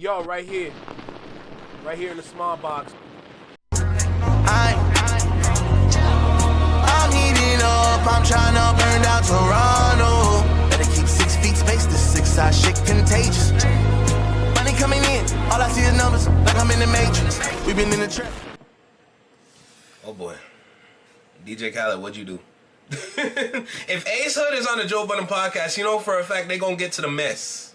Yo, right here in the small box. I'm heating up, I'm trying to burn down Toronto. Better keep 6 feet space, this 6-side shit contagious. Money coming in, all I see is numbers, like I'm in the Matrix. We've been in the trap. Oh boy. DJ Khaled, what'd you do? If Acehood is on the Joe Budden podcast, you know for a fact they gonna get to the mess.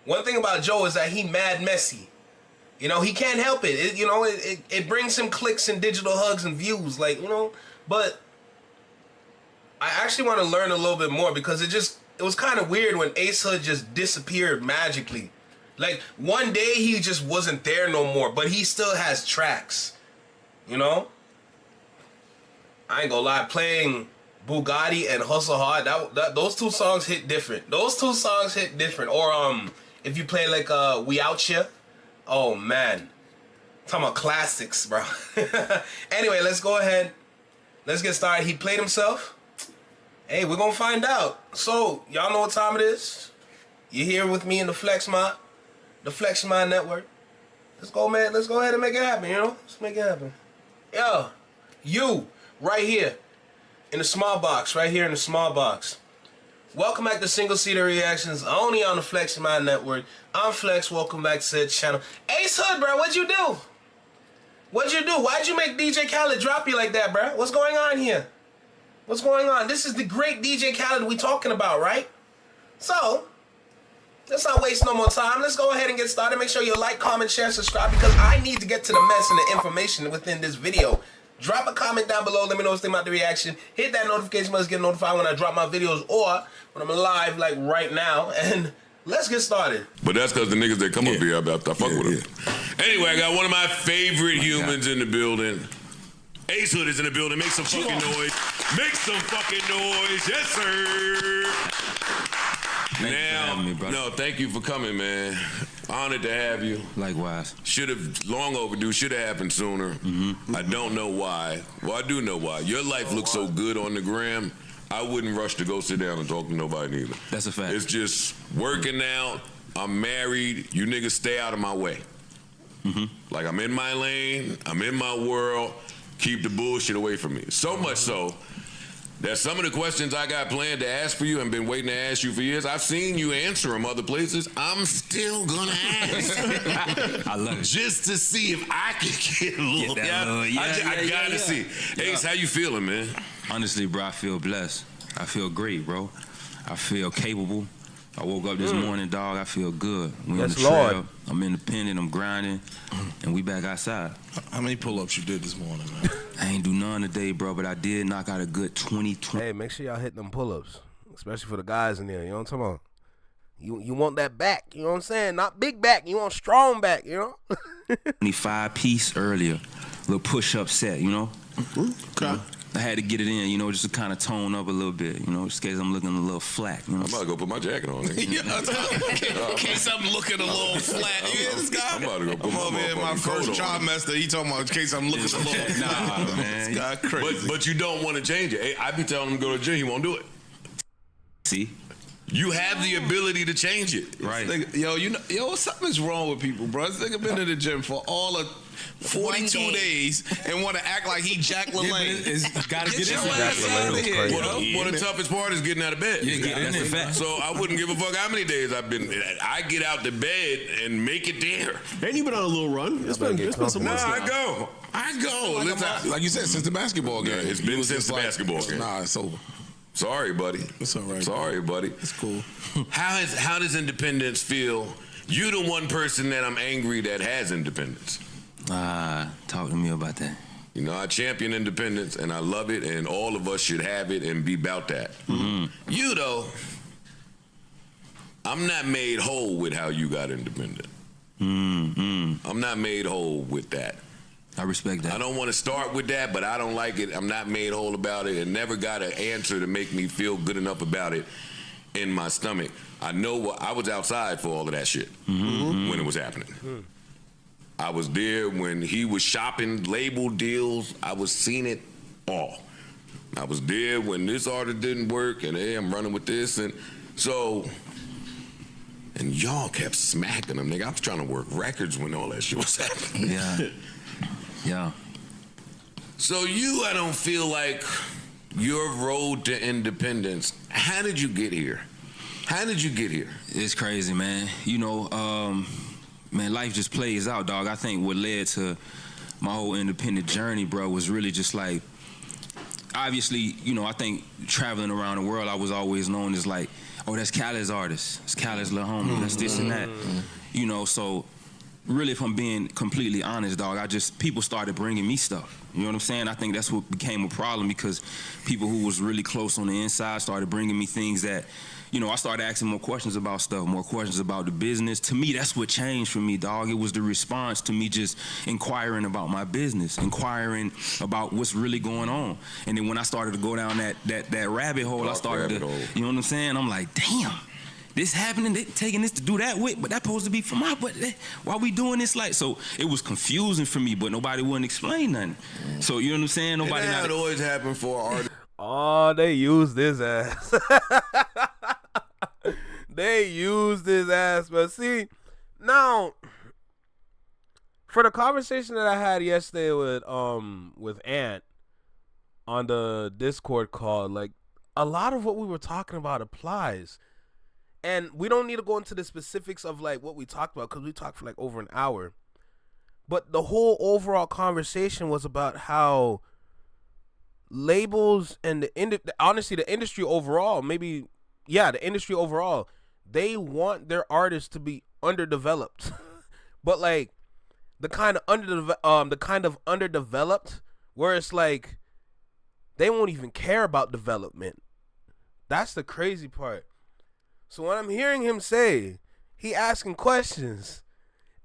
One thing about Joe is that he mad messy. You know, he can't help it. It brings him clicks and digital hugs and views, like, you know. But I actually want to learn a little bit more because it was kind of weird when Acehood just disappeared magically. Like, one day he just wasn't there no more, but he still has tracks, you know? I ain't gonna lie, playing Buggati and Hustle Hard, those two songs hit different. Those two songs hit different. Or if you play like We Out Here, oh man. Talking about classics, bro. Anyway, let's go ahead. Let's get started. He played himself. Hey, we're gonna find out. So, y'all know what time it is. You're here with me in the Flex Mind Network. Let's go, man. Let's go ahead and make it happen, you know? Let's make it happen. Yo, you, right here, in the small box, right here in the small box. Welcome back to Single Seater Reactions, only on the Flex Mind Network. I'm Flex, welcome back to said channel. Acehood, bro, what'd you do? What'd you do? Why'd you make DJ Khaled drop you like that, bro? What's going on here? What's going on? This is the great DJ Khaled we talking about, right? So, let's not waste no more time. Let's go ahead and get started. Make sure you like, comment, share, subscribe, because I need to get to the mess and the information within this video. Drop a comment down below. Let me know what's about the reaction. Hit that notification bell to get notified when I drop my videos or when I'm live, like right now. And let's get started. But that's because the niggas that come up here, I fuck with them. Anyway, I got one of my favorite humans in the building. Acehood is in the building. Make some fucking noise. Make some fucking noise. Yes, sir. Thank you for coming, man. Honored to have you. Likewise. Should have, long overdue, should have happened sooner. I don't know why. Well, I do know why. Your life looks so good on the gram, I wouldn't rush to go sit down and talk to nobody either. That's a fact. It's just working out. I'm married. You niggas stay out of my way. Like, I'm in my lane. I'm in my world. Keep the bullshit away from me. So much so that some of the questions I got planned to ask for you and been waiting to ask you for years, I've seen you answer them other places. I'm still gonna ask. I love it. Just to see if I can get a little. I gotta see. Ace, how you feeling, man? Honestly, bro, I feel blessed. I feel great, bro. I feel capable. I woke up this morning, dog. I feel good. We on the trail. I'm independent. I'm grinding, and we back outside. How many pull-ups you did this morning, man? I ain't do none today, bro, but I did knock out a good 20. Hey, make sure y'all hit them pull-ups, especially for the guys in there. You know what I'm talking about? You want that back. You know what I'm saying? Not big back. You want strong back. You know. 25 piece earlier, little push-up set. You know. Okay. I had to get it in, you know, just to kind of tone up a little bit, you know, just in case I'm looking a little flat, you know. I'm about to go put my jacket on. In case I'm looking a little flat. You hear this guy? I'm about to go put my first trimester. He talking about in case I'm looking a little Nah, man. This guy crazy. But you don't want to change it. Hey, I be telling him to go to the gym. He won't do it. See? You have the ability to change it. Right. Yo, something's wrong with people, bro. This nigga been to the gym for all of 42 days and want to act like he Jack LaLanne. Gotta get your ass out of here, One of the toughest part is getting out of bed. Yeah, that's a fact. So I wouldn't give a fuck how many days I've been. I get out the bed and make it there. Ain't you been on a little run? It's been some months now. I go. Like you said, since the basketball game. Yeah, it's been since the basketball game. Nah, it's over. Sorry, buddy. It's all right. Sorry, buddy. It's cool. How does independence feel? You the one person that I'm angry that has independence. Talk to me about that. You know, I champion independence and I love it, and all of us should have it and be about that. You though, I'm not made whole with how you got independent. I'm not made whole with that. I respect that. I don't want to start with that, but I don't like it. I'm not made whole about it and never got an answer to make me feel good enough about it in my stomach. I know I was outside for all of that shit when it was happening. I was there when he was shopping label deals. I was seeing it all. I was there when this artist didn't work and hey, I'm running with this. And so And y'all kept smacking them, nigga. I was trying to work records when all that shit was happening. Yeah. So I don't feel like your road to independence, how did you get here? It's crazy, man. You know, man, life just plays out, dog. I think what led to my whole independent journey, bro, was really just like, obviously, you know, I think traveling around the world, I was always known as like, oh, that's Khaled's artist. It's Khaled's little homie. That's this and that. You know, so really, if I'm being completely honest, dog, people started bringing me stuff. You know what I'm saying? I think that's what became a problem because people who was really close on the inside started bringing me things that, you know, I started asking more questions about stuff, more questions about the business. To me, that's what changed for me, dog. It was the response to me just inquiring about my business, inquiring about what's really going on. And then when I started to go down that rabbit hole, I started to, you know what I'm saying? I'm like, damn. This happening, they taking this to do that with, but that's supposed to be for my, but why we doing this like? So it was confusing for me, but nobody wouldn't explain nothing. So you know what I'm saying? Nobody. And that always happened for artists. Oh, they used his ass. They used his ass. But see, now, for the conversation that I had yesterday with Ant on the Discord call, like, a lot of what we were talking about applies. And we don't need to go into the specifics of like what we talked about because we talked for like over an hour. But the whole overall conversation was about how labels and honestly the industry overall, the industry overall, they want their artists to be underdeveloped. But like the kind of underdeveloped where it's like they won't even care about development. That's the crazy part. So when I'm hearing him say he asking questions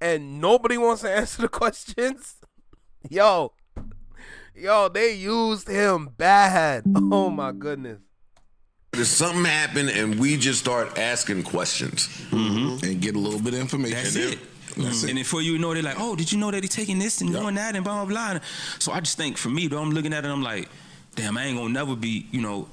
and nobody wants to answer the questions, yo, they used him bad. Oh my goodness. There's something happen and we just start asking questions and get a little bit of information. That's it. And before you know, they're like, oh, did you know that he's taking this and doing that and blah, blah, blah. So I just think for me, though, I'm looking at it, I'm like, damn, I ain't gonna never be, you know,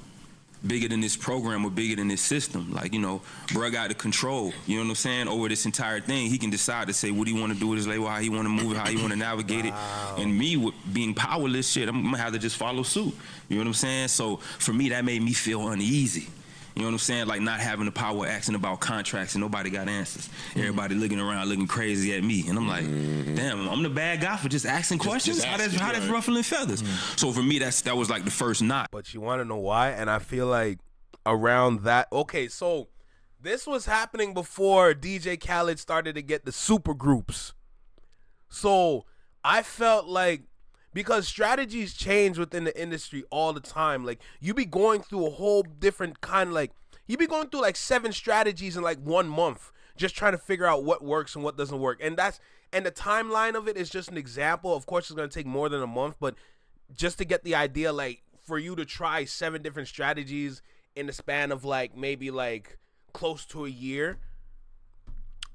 bigger than this program or bigger than this system. Like, you know, bro got the control, you know what I'm saying, over this entire thing. He can decide to say what he want to do with his label, how he want to move it, how he want to navigate it. And me, with being powerless, shit, I'm going to have to just follow suit. You know what I'm saying? So for me, that made me feel uneasy. You know what I'm saying? Like not having the power, asking about contracts and nobody got answers. Everybody looking around, looking crazy at me. And I'm like, damn, I'm the bad guy for just asking questions? How that's ruffling feathers? So for me, that was like the first knot. But you want to know why? And I feel like around that, okay, so this was happening before DJ Khaled started to get the super groups. So I felt like, because strategies change within the industry all the time. Like, you be going through a whole different kind of like, you be going through like 7 strategies in like 1 month, just trying to figure out what works and what doesn't work. And the timeline of it is just an example. Of course, it's going to take more than a month, but just to get the idea, like, for you to try 7 different strategies in the span of like maybe like close to a year,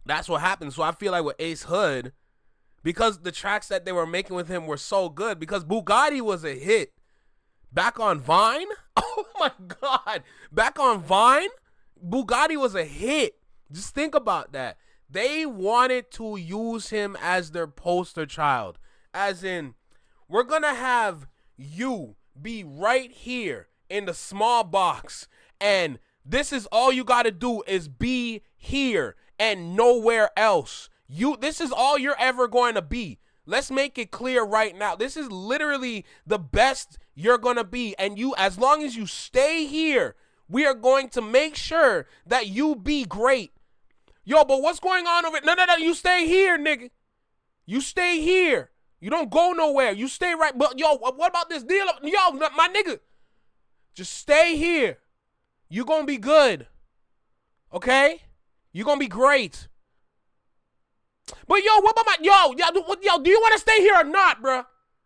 that's what happened. So I feel like with acehood, because the tracks that they were making with him were so good, because Buggati was a hit. Back on Vine? Oh my God. Back on Vine? Buggati was a hit. Just think about that. They wanted to use him as their poster child. As in, we're going to have you be right here in the small box, and this is all you got to do is be here and nowhere else. This is all you're ever going to be. Let's make it clear right now. This is literally the best you're going to be. And you, as long as you stay here, we are going to make sure that you be great. Yo, but what's going on over? No, you stay here, nigga. You stay here. You don't go nowhere. You stay right. But yo, what about this deal? Yo, my nigga, just stay here. You going to be good. Okay? You going to be great. But yo, what about yo, do you want to stay here or not, bro?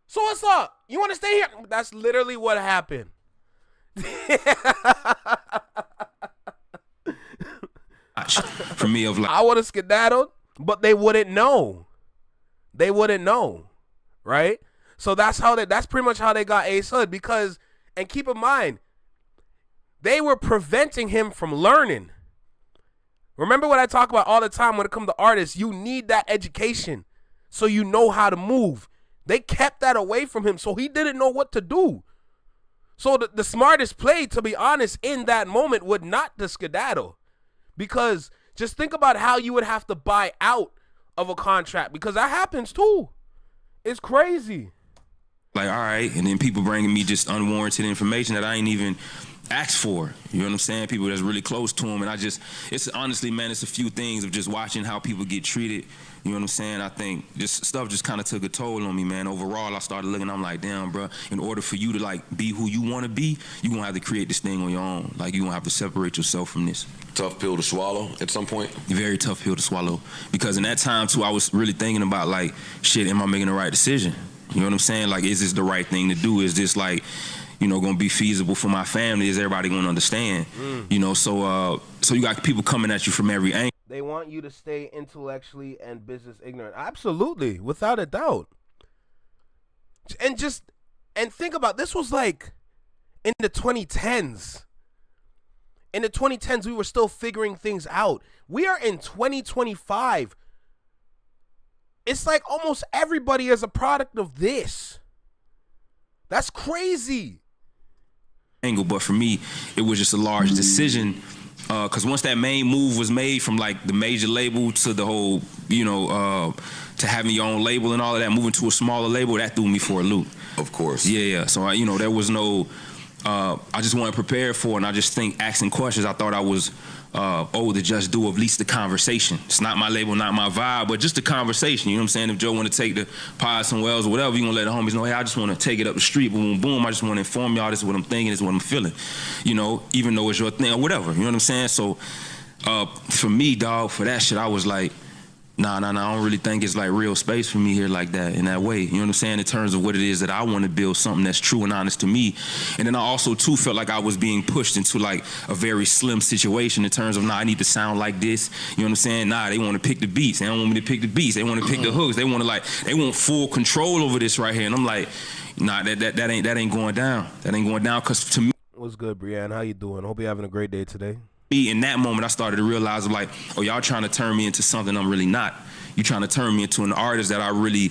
So what's up? You want to stay here? That's literally what happened. For me, of like, I would have skedaddled, but they wouldn't know. They wouldn't know, right? So that's pretty much how they got acehood. Because, and keep in mind, they were preventing him from learning. Remember what I talk about all the time when it comes to artists? You need that education so you know how to move. They kept that away from him, so he didn't know what to do. So the smartest play, to be honest, in that moment would not to skedaddle. Because just think about how you would have to buy out of a contract, because that happens too. It's crazy. Like, all right, and then people bringing me just unwarranted information that I ain't even asked for. You know what I'm saying? People that's really close to him, and it's honestly, man, it's a few things of just watching how people get treated. You know what I'm saying? I think just stuff just kind of took a toll on me, man. Overall, I started looking, I'm like, damn, bro, in order for you to like be who you want to be, you're going to have to create this thing on your own. Like, you're going to have to separate yourself from this. Tough pill to swallow at some point? Very tough pill to swallow. Because in that time, too, I was really thinking about, like, shit, am I making the right decision? You know what I'm saying? Like, is this the right thing to do? Is this, like, you know, gonna be feasible for my family? Is everybody gonna understand? You know, so you got people coming at you from every angle. They want you to stay intellectually and business ignorant. Absolutely, without a doubt. And think about, this was like in the 2010s. In the 2010s, we were still figuring things out. We are in 2025. It's like almost everybody is a product of this. That's crazy. But for me, it was just a large decision, because once that main move was made from like the major label to the whole, you know, to having your own label and all of that, moving to a smaller label, that threw me for a loop. Of course. Yeah. So you know, there was no, I just wasn't prepared for it, and I just think asking questions, I thought I was to just do at least the conversation. It's not my label, not my vibe, but just the conversation. You know what I'm saying? If Joe want to take the pod somewhere else or whatever, you gonna let the homies know, hey, I just want to take it up the street, boom, boom. I just want to inform y'all this is what I'm thinking, this is what I'm feeling. You know, even though it's your thing or whatever. You know what I'm saying? So for me, dog, for that shit, I was like, nah, I don't really think it's like real space for me here like that, in that way. You know what I'm saying? In terms of what it is that I want to build, something that's true and honest to me. And then I also too felt like I was being pushed into like a very slim situation in terms of, nah, I need to sound like this. You know what I'm saying? Nah, they want to pick the beats. They don't want me to pick the beats. They want to pick the hooks. They want full control over this right here. And I'm like, nah, that ain't going down. That ain't going down, because to me. What's good, Brianne? How you doing? Hope you're having a great day today. In that moment, I started to realize, like, oh, y'all trying to turn me into something I'm really not. You trying to turn me into an artist that I really,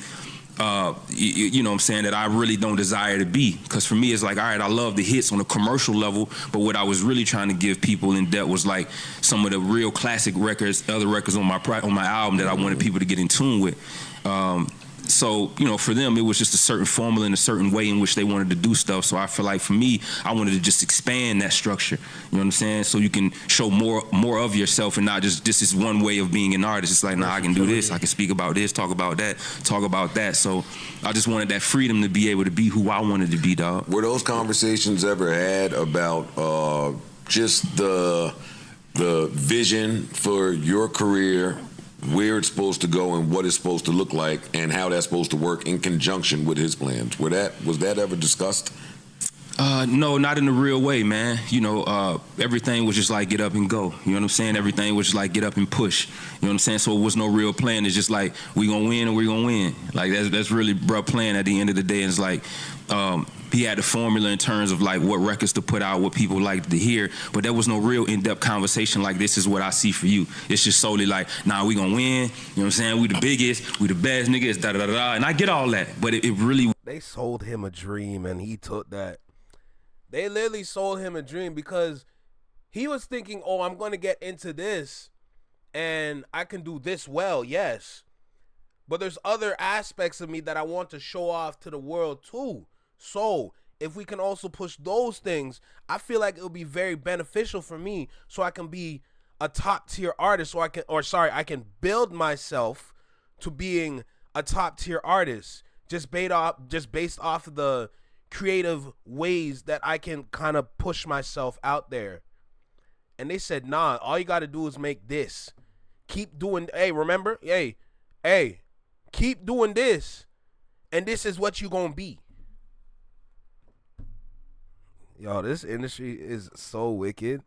you know what I'm saying, that I really don't desire to be. Because for me, it's like, all right, I love the hits on a commercial level, but what I was really trying to give people in depth was like some of the real classic records, other records on my album that I wanted people to get in tune with. So, you know, for them, it was just a certain formula and a certain way in which they wanted to do stuff. So I feel like for me, I wanted to just expand that structure. You know what I'm saying? So you can show more of yourself and not just, this is one way of being an artist. It's like, nah, I can do this. I can speak about this, talk about that. So I just wanted that freedom to be able to be who I wanted to be, dog. Were those conversations ever had about just the vision for your career, where it's supposed to go and what it's supposed to look like and how that's supposed to work in conjunction with his plans? Was that ever discussed? No, not in a real way, man. You know, everything was just like get up and go. You know what I'm saying? Everything was just like get up and push. You know what I'm saying? So it was no real plan. It's just like we gonna win and we gonna win. Like that's really bruh plan at the end of the day. It's like he had the formula in terms of like what records to put out, what people liked to hear, but there was no real in-depth conversation like this is what I see for you. It's just solely like, nah, we gonna win. You know what I'm saying? We the biggest, we the best niggas, da da da da. And I get all that, but it really. They sold him a dream and he took that. They literally sold him a dream because he was thinking, oh, I'm going to get into this and I can do this well, yes. But there's other aspects of me that I want to show off to the world too. So if we can also push those things, I feel like it'll be very beneficial for me so I can be a top tier artist, I can build myself to being a top tier artist just based off of the creative ways that I can kind of push myself out there. And they said, nah, all you got to do is make this. Keep doing, remember? Keep doing this. And this is what you going to be. Yo, this industry is so wicked.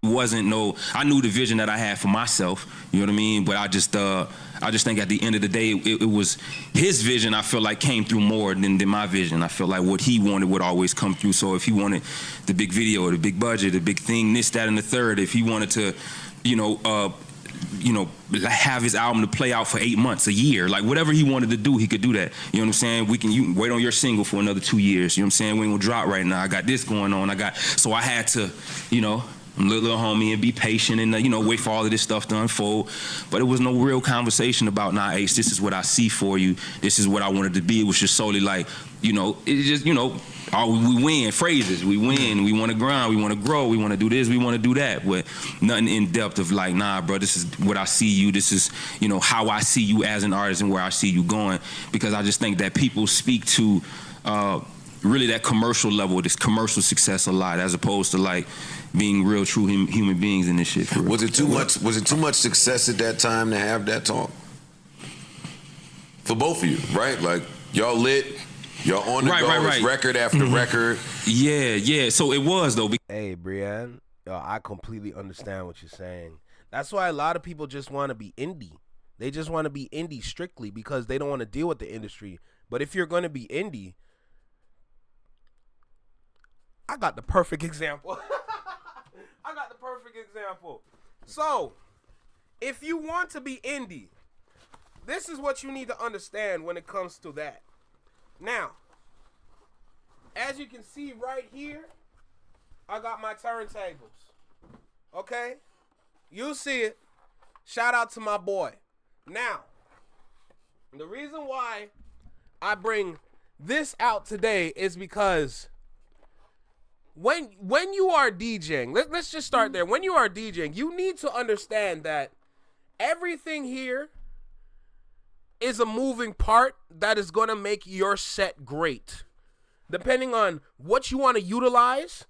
I knew the vision that I had for myself, you know what I mean? But I just think at the end of the day, it was his vision, I feel like came through more than my vision. I feel like what he wanted would always come through. So if he wanted the big video, the big budget, the big thing, this, that, and the third, if he wanted to have his album to play out for 8 months, a year, like whatever he wanted to do, he could do that. You know what I'm saying? You can wait on your single for another 2 years. You know what I'm saying? We ain't gonna drop right now. I got this going on. So I had to, little homie, and be patient and wait for all of this stuff to unfold. But it was no real conversation about, nah, Ace, this is what I see for you. This is what I wanted to be. It was just solely like, it's just, we win phrases. We win. We want to grind. We want to grow. We want to do this. We want to do that. But nothing in depth of like, nah, bro, this is what I see you. This is, how I see you as an artist and where I see you going. Because I just think that people speak to really that commercial level, this commercial success a lot, as opposed to like being real, true human beings in this shit. For real. Was it too much success at that time to have that talk? For both of you, right? Like y'all lit. Y'all on the go, it's record after record. Yeah. So it was though. Hey, Brianne, I completely understand what you're saying. That's why a lot of people just want to be indie. They just want to be indie strictly because they don't want to deal with the industry. But if you're going to be indie, I got the perfect example. So, if you want to be indie, this is what you need to understand when it comes to that. Now, as you can see right here, I got my turntables. Okay? You see it. Shout out to my boy. Now, the reason why I bring this out today is because when you are DJing, let's just start there. When you are DJing, you need to understand that everything here is a moving part that is going to make your set great. Depending on what you want to utilize,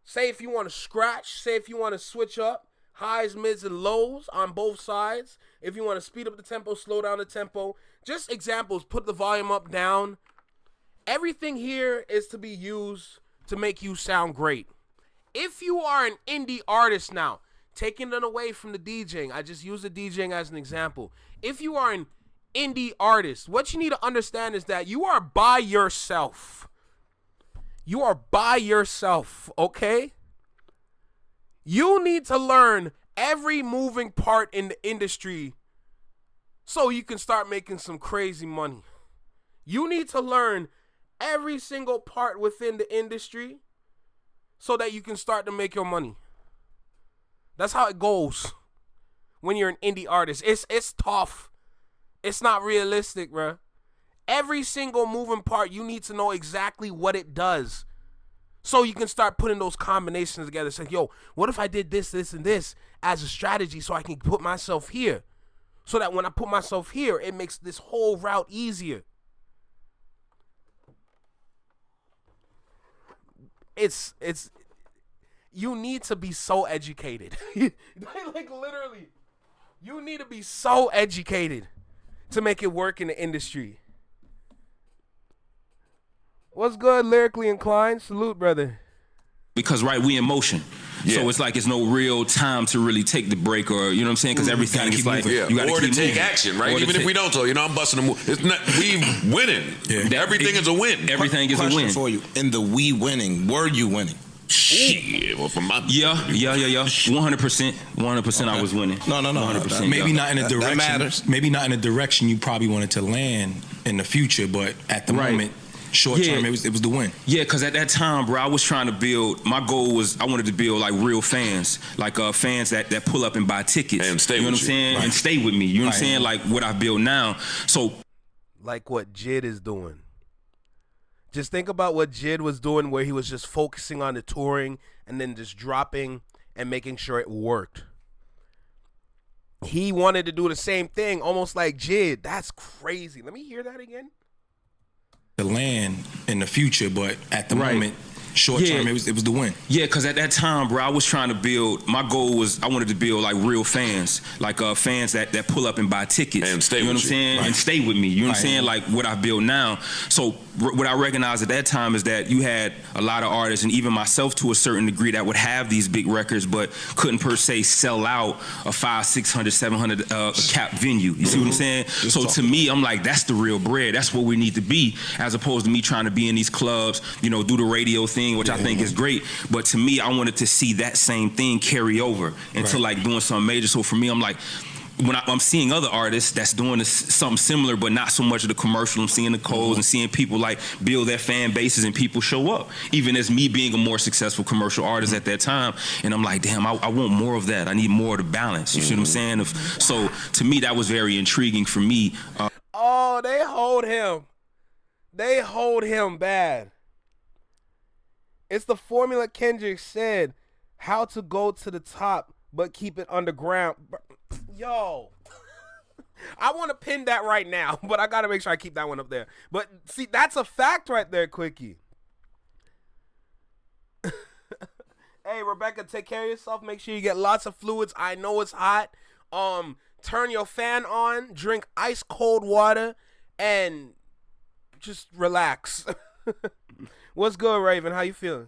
say if you want to scratch, say if you want to switch up highs, mids, and lows on both sides, if you want to speed up the tempo, slow down the tempo, just examples, put the volume up, down. Everything here is to be used to make you sound great. If you are an indie artist now, taking it away from the DJing, I just use the DJing as an example. If you are an indie artist, what you need to understand is that you are by yourself. You are by yourself, okay? You need to learn every moving part in the industry so you can start making some crazy money. You need to learn every single part within the industry so that you can start to make your money. That's how it goes when you're an indie artist. It's tough. It's not realistic, bro. Every single moving part, you need to know exactly what it does so you can start putting those combinations together. It's like, yo, what if I did this, this, and this as a strategy so I can put myself here? So that when I put myself here, it makes this whole route easier. It's you need to be so educated. Like literally, you need to be so educated to make it work in the industry. What's good, lyrically inclined? Salute, brother. Because we in motion. Yeah. So it's like it's no real time to really take the break, or you know what I'm saying? Because everything is like you got to keep take moving. action, right? Even if we don't, so I'm busting a move. It's not we winning. Yeah. Everything is a win. Everything is a win. For you, in the we winning, were you winning? Shit. Well, from my 100%. I was winning. No. 100%. Maybe not in a direction. That matters. Maybe not in a direction you probably wanted to land in the future, but at the moment. Short term, it was the win. Yeah, because at that time, bro, I was trying to build. My goal was I wanted to build like real fans, like fans that pull up and buy tickets and stay. You know what I'm saying? Right. And stay with me. You know what I'm saying? Like what I build now. So, like what Jid is doing. Just think about what Jid was doing, where he was just focusing on the touring and then just dropping and making sure it worked. He wanted to do the same thing, almost like Jid. That's crazy. Let me hear that again. To land in the future, but at the moment, short term, it was the win. Yeah, because at that time, bro, I was trying to build. My goal was I wanted to build like real fans, like fans that pull up and buy tickets and stay. You know what I'm saying? And stay with me. You know what I'm saying? Like what I build now. So what I recognized at that time is that you had a lot of artists, and even myself to a certain degree, that would have these big records, but couldn't per se sell out a 500, 600, 700 cap venue. You see what I'm saying? So to me, I'm like, that's the real bread. That's what we need to be, as opposed to me trying to be in these clubs, do the radio thing. sing, which I think is great. But to me, I wanted to see that same thing carry over into like doing something major. So for me, I'm like, when I'm seeing other artists that's doing something similar, but not so much of the commercial, I'm seeing the codes and seeing people like build their fan bases and people show up. Even as me being a more successful commercial artist at that time, and I'm like, damn, I want more of that. I need more of the balance. You see what I'm saying? So to me, that was very intriguing for me. Oh, they hold him. They hold him bad. It's the formula Kendrick said, how to go to the top but keep it underground. Yo, I want to pin that right now, but I got to make sure I keep that one up there. But see, that's a fact right there, Quickie. Hey, Rebecca, take care of yourself. Make sure you get lots of fluids. I know it's hot. Turn your fan on, drink ice cold water, and just relax. What's good, Raven? How you feeling?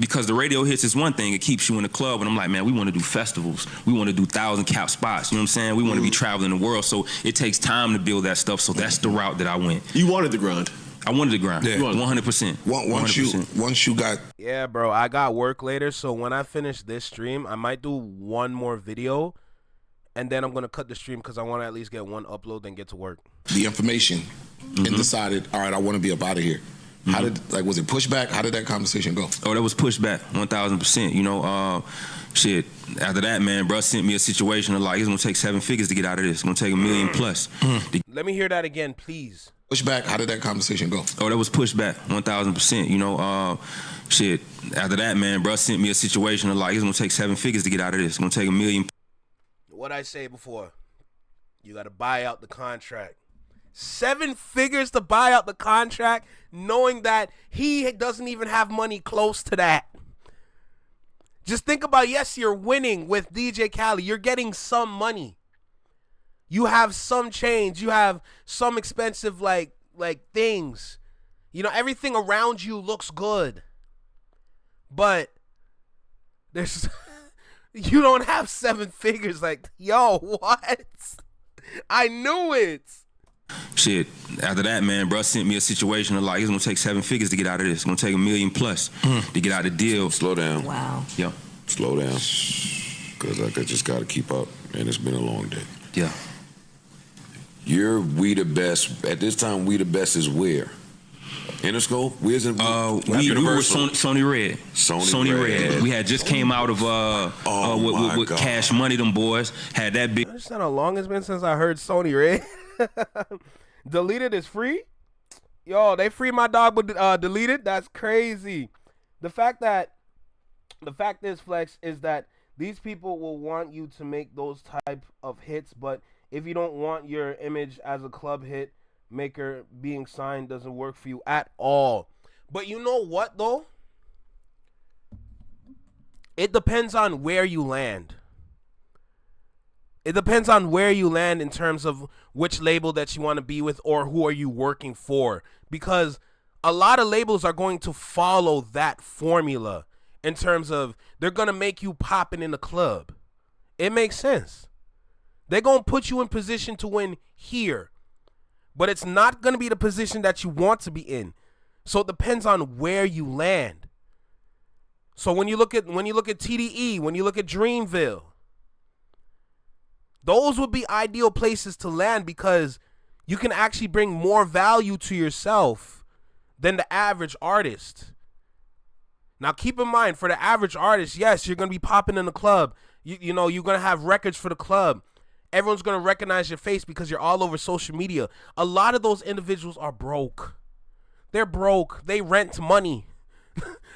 Because the radio hits is one thing, it keeps you in the club, and I'm like, man, we want to do festivals, we want to do 1,000-cap spots, you know what I'm saying? We want to be traveling the world, so it takes time to build that stuff, so that's the route that I went. You wanted the grind. I wanted the grind, 100%. Once you got... Yeah, bro, I got work later, so when I finish this stream, I might do one more video, and then I'm going to cut the stream because I want to at least get one upload and get to work. The information and decided, all right, I want to be up out of here. How did, like, was it pushback? How did that conversation go? Oh, that was pushback, 1,000%. You know, shit. After that, man, bro sent me a situation of like, it's gonna take 7 figures to get out of this. It's gonna take $1 million plus. Let me hear that again, please. Pushback. How did that conversation go? Oh, that was pushback, 1,000%. You know, shit. After that, man, bro sent me a situation of like, it's gonna take 7 figures to get out of this. It's gonna take $1 million. What I say before, you gotta buy out the contract. 7 figures to buy out the contract, knowing that he doesn't even have money close to that. Just think about, yes, you're winning with DJ Khaled. You're getting some money. You have some change. You have some expensive like things. You know, everything around you looks good. But there's you don't have 7 figures. Like, yo, what? I knew it. Shit. After that, man, bro sent me a situation of like, it's gonna take 7 figures to get out of this. It's gonna take $1 million plus to get out of the deal. Slow down. Wow. Yeah. Slow down. Because I just got to keep up, and it's been a long day. Yeah. You're We The Best. At this time, We The Best is where? Interscope? Where's it? We were Sony Red. Sony Red. We had just came out of with Cash Money, them boys. Had that big. That's not how long it's been since I heard Sony Red. Deleted is free? Yo, they free my dog with Deleted? That's crazy. The fact is, Flex, is that these people will want you to make those type of hits, but if you don't want your image as a club hit maker, being signed doesn't work for you at all. But you know what, though? It depends on where you land. It depends on where you land in terms of which label that you want to be with or who are you working for. Because a lot of labels are going to follow that formula in terms of they're going to make you popping in the club. It makes sense. They're going to put you in position to win here. But it's not going to be the position that you want to be in. So it depends on where you land. So when you look at TDE, when you look at Dreamville, those would be ideal places to land because you can actually bring more value to yourself than the average artist. Now, keep in mind, for the average artist, yes, you're going to be popping in the club. You know, you're going to have records for the club. Everyone's going to recognize your face because you're all over social media. A lot of those individuals are broke. They're broke. They rent money.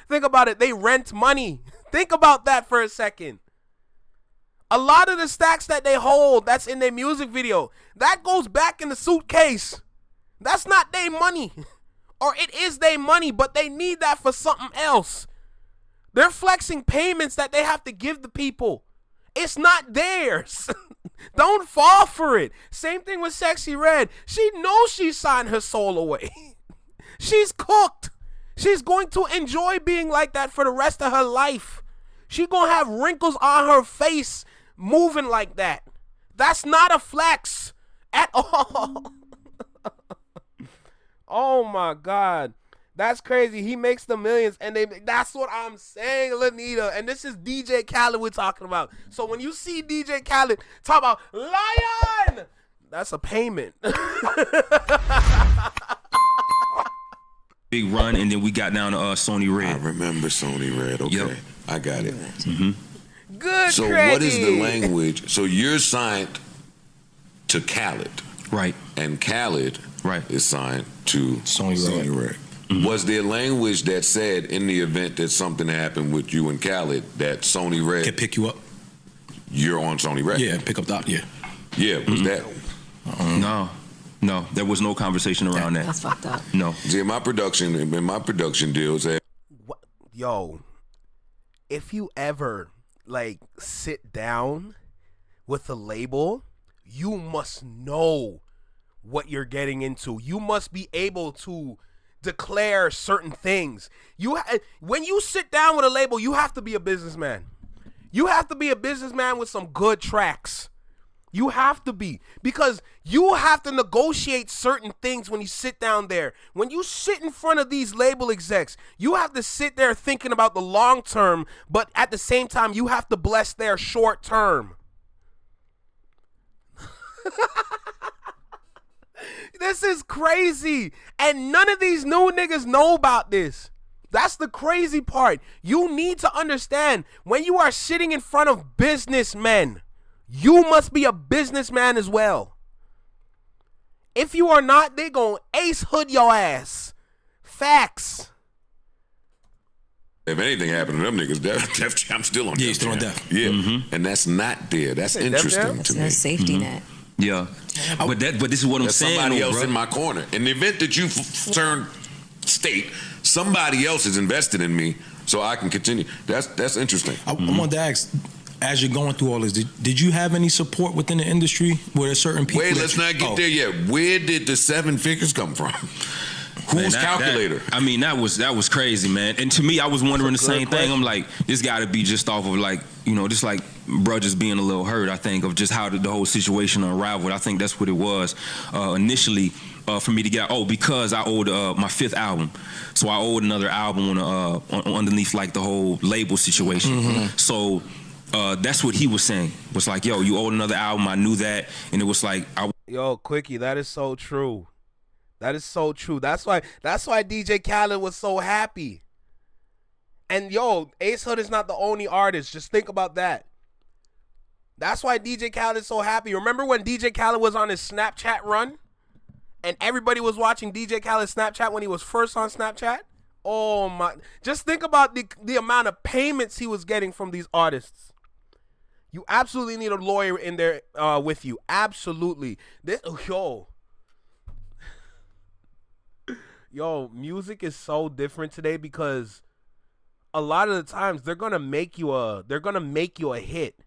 Think about it. They rent money. Think about that for a second. A lot of the stacks that they hold, that's in their music video, that goes back in the suitcase. That's not their money. Or it is their money, but they need that for something else. They're flexing payments that they have to give the people. It's not theirs. Don't fall for it. Same thing with Sexy Red. She knows she signed her soul away. She's cooked. She's going to enjoy being like that for the rest of her life. She's going to have wrinkles on her face moving like that. That's not a flex at all. Oh my God. That's crazy. He makes the millions, and that's what I'm saying, Lanita. And this is DJ Khaled we're talking about. So when you see DJ Khaled talk about Lion, that's a payment. Big run, and then we got down to Sony Red. I remember Sony Red. Okay, yep. I got it. Good. So credit. what is the language? So you're signed to Khaled, right? And Khaled, is signed to Sony Red. Was there language that said in the event that something happened with you and Khaled that Sony Red can pick you up? You're on Sony Red. Yeah, pick up that. Yeah. Yeah. Was that? No, there was no conversation around that. That's fucked up. No. See, in my production deals. Yo, if you ever like sit down with a label, you must know what you're getting into. You must be able to declare certain things. When you sit down with a label, you have to be a businessman. You have to be a businessman with some good tracks. You have to be, because you have to negotiate certain things when you sit down there. When you sit in front of these label execs, you have to sit there thinking about the long term, but at the same time, you have to bless their short term. This is crazy. And none of these new niggas know about this. That's the crazy part. You need to understand, when you are sitting in front of businessmen, you must be a businessman as well. If you are not, they gon' acehood your ass. Facts. If anything happened to them niggas, Def Jam still on Def Jam. Still on Def. Yeah, and that's not there. That's interesting to me. It's a safety net. Yeah, but this is what I'm saying. Somebody else bro. in my corner. In the event that you turn state, somebody else is invested in me, so I can continue. That's interesting. I wanted to ask, as you're going through all this, did you have any support within the industry? Were there certain people? Wait, let's not get there yet. Where did the 7 figures come from? Whose calculator? That was crazy, man. And to me, I was wondering the same thing. I'm like, this got to be just off of like, just like bro just being a little hurt, I think, of just how the whole situation unraveled. I think that's what it was initially for me to get out. Because I owed my 5th album. So I owed another album on underneath like the whole label situation. So that's what he was saying. Was like, yo, you owed another album. I knew that. And it was like, yo, Quickie, that is so true. That is so true. That's why DJ Khaled was so happy. And yo, acehood is not the only artist. Just think about that. That's why DJ Khaled is so happy. Remember when DJ Khaled was on his Snapchat run? And everybody was watching DJ Khaled's Snapchat when he was first on Snapchat? Oh my. Just think about the amount of payments he was getting from these artists. You absolutely need a lawyer in there with you. Absolutely. Yo, music is so different today because a lot of the times they're gonna make you a hit.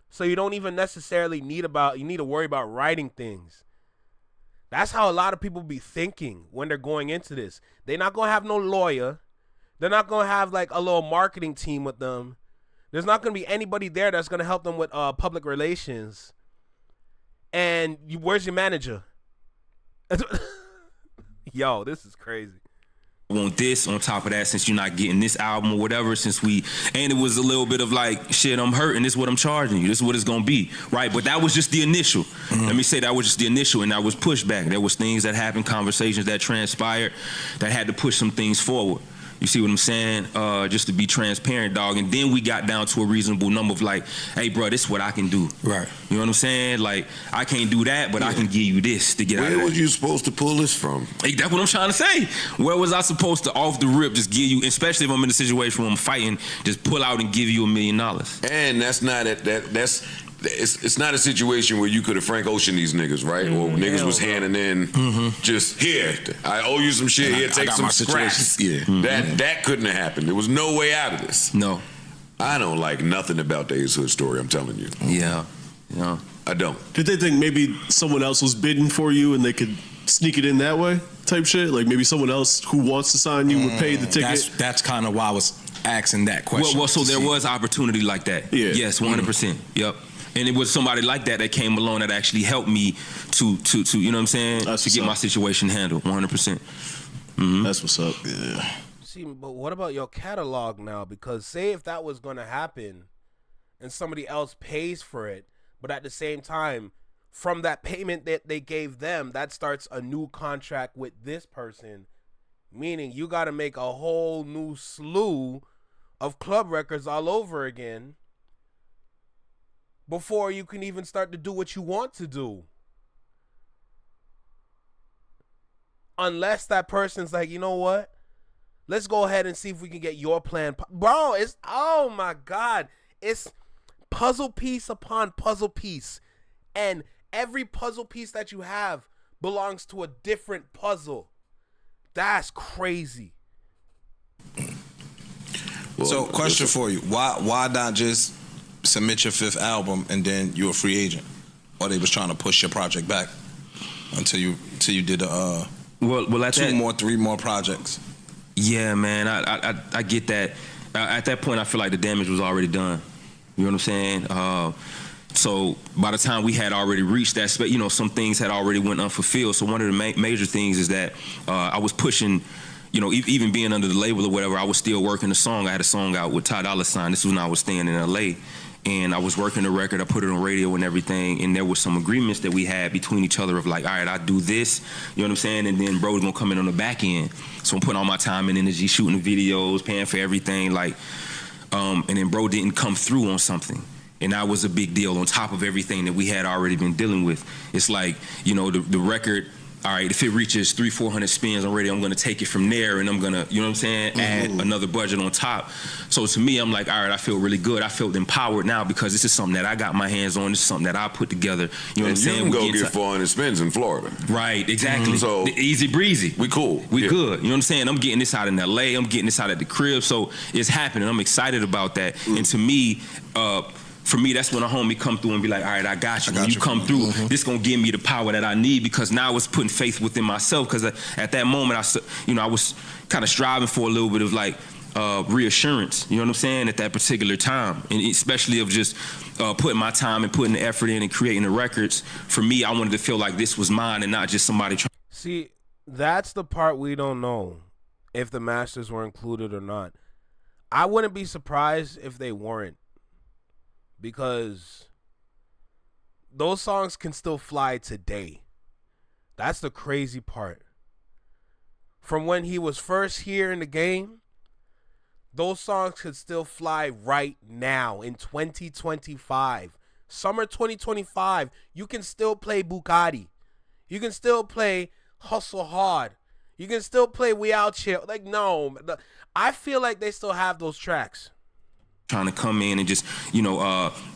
So you don't even necessarily need to worry about writing things. That's how a lot of people be thinking when they're going into this. They're not gonna have no lawyer. They're not gonna have like a little marketing team with them. There's not gonna be anybody there that's gonna help them with public relations. And where's your manager? Yo, this is crazy. I want this on top of that, since you're not getting this album or whatever, and it was a little bit of like, shit, I'm hurting, this is what I'm charging you, this is what it's gonna be, right? But that was just the initial. Let me say that was just the initial, and I was pushed back. There was things that happened, conversations that transpired that had to push some things forward. You see what I'm saying? Just to be transparent, dog. And then we got down to a reasonable number of like, hey, bro, this is what I can do. Right. You know what I'm saying? Like, I can't do that, but I can give you this to get out of that. Where was you supposed to pull this from? Hey, that's what I'm trying to say. Where was I supposed to, off the rip, just give you, especially if I'm in a situation where I'm fighting, just pull out and give you $1 million? And that's not it's not a situation where you could have Frank Ocean these niggas, right? Or niggas was handing in just, here, I owe you some shit, here, take some scraps. That couldn't have happened. There was no way out of this. No. I don't like nothing about the acehood story, I'm telling you. Yeah. I don't. Did they think maybe someone else was bidding for you and they could sneak it in that way type shit? Like maybe someone else who wants to sign you would pay the ticket? That's kind of why I was asking that question. Well, so there was opportunity like that. Yeah. Yes, 100%. Yep. And it was somebody like that came along that actually helped me to you know what I'm saying, to get my situation handled, 100%. That's what's up. Yeah. See, but what about your catalog now? Because say if that was going to happen and somebody else pays for it, but at the same time, from that payment that they gave them, that starts a new contract with this person, meaning you got to make a whole new slew of club records all over again before you can even start to do what you want to do. Unless that person's like, you know what? Let's go ahead and see if we can get your plan. Bro, it's, oh my God. It's puzzle piece upon puzzle piece. And every puzzle piece that you have belongs to a different puzzle. That's crazy. Well, so, question for you: Why not just submit your 5th album and then you're a free agent? Or they was trying to push your project back until you did well, at 3 more projects. Yeah, man, I get that. At that point, I feel like the damage was already done. You know what I'm saying? So by the time we had already reached that space, you know, some things had already went unfulfilled. So one of the major things is that I was pushing, you know, even being under the label or whatever, I was still working the song. I had a song out with Ty Dolla $ign. This was when I was staying in LA. And I was working the record. I put it on radio and everything. And there was some agreements that we had between each other of like, all right, I do this. You know what I'm saying? And then bro's gonna come in on the back end. So I'm putting all my time and energy, shooting the videos, paying for everything. Like, and then bro didn't come through on something. And that was a big deal on top of everything that we had already been dealing with. It's like, you know, the record, all right, if it reaches 300-400 spins on radio, I'm gonna take it from there and I'm gonna, you know what I'm saying, add another budget on top. So to me, I'm like, all right, I feel really good. I feel empowered now because this is something that I got my hands on. This is something that I put together. You know what I'm saying? You can go get 400 spins in Florida. Right, exactly. So easy breezy. We cool. We good. You know what I'm saying? I'm getting this out in LA. I'm getting this out at the crib. So it's happening. I'm excited about that. And to me, for me, that's when a homie come through and be like, all right, I got you. When you come through, this gonna give me the power that I need because now it's putting faith within myself. Because at that moment, I was kind of striving for a little bit of like reassurance. You know what I'm saying? At that particular time, and especially of just putting my time and putting the effort in and creating the records. For me, I wanted to feel like this was mine and not just somebody trying. See, that's the part we don't know if the masters were included or not. I wouldn't be surprised if they weren't. Because those songs can still fly today. That's the crazy part. From when he was first here in the game, those songs could still fly right now in 2025. Summer 2025, you can still play Buggati. You can still play Hustle Hard. You can still play We Out Here. Like, no. I feel like they still have those tracks. Trying to come in and just, you know,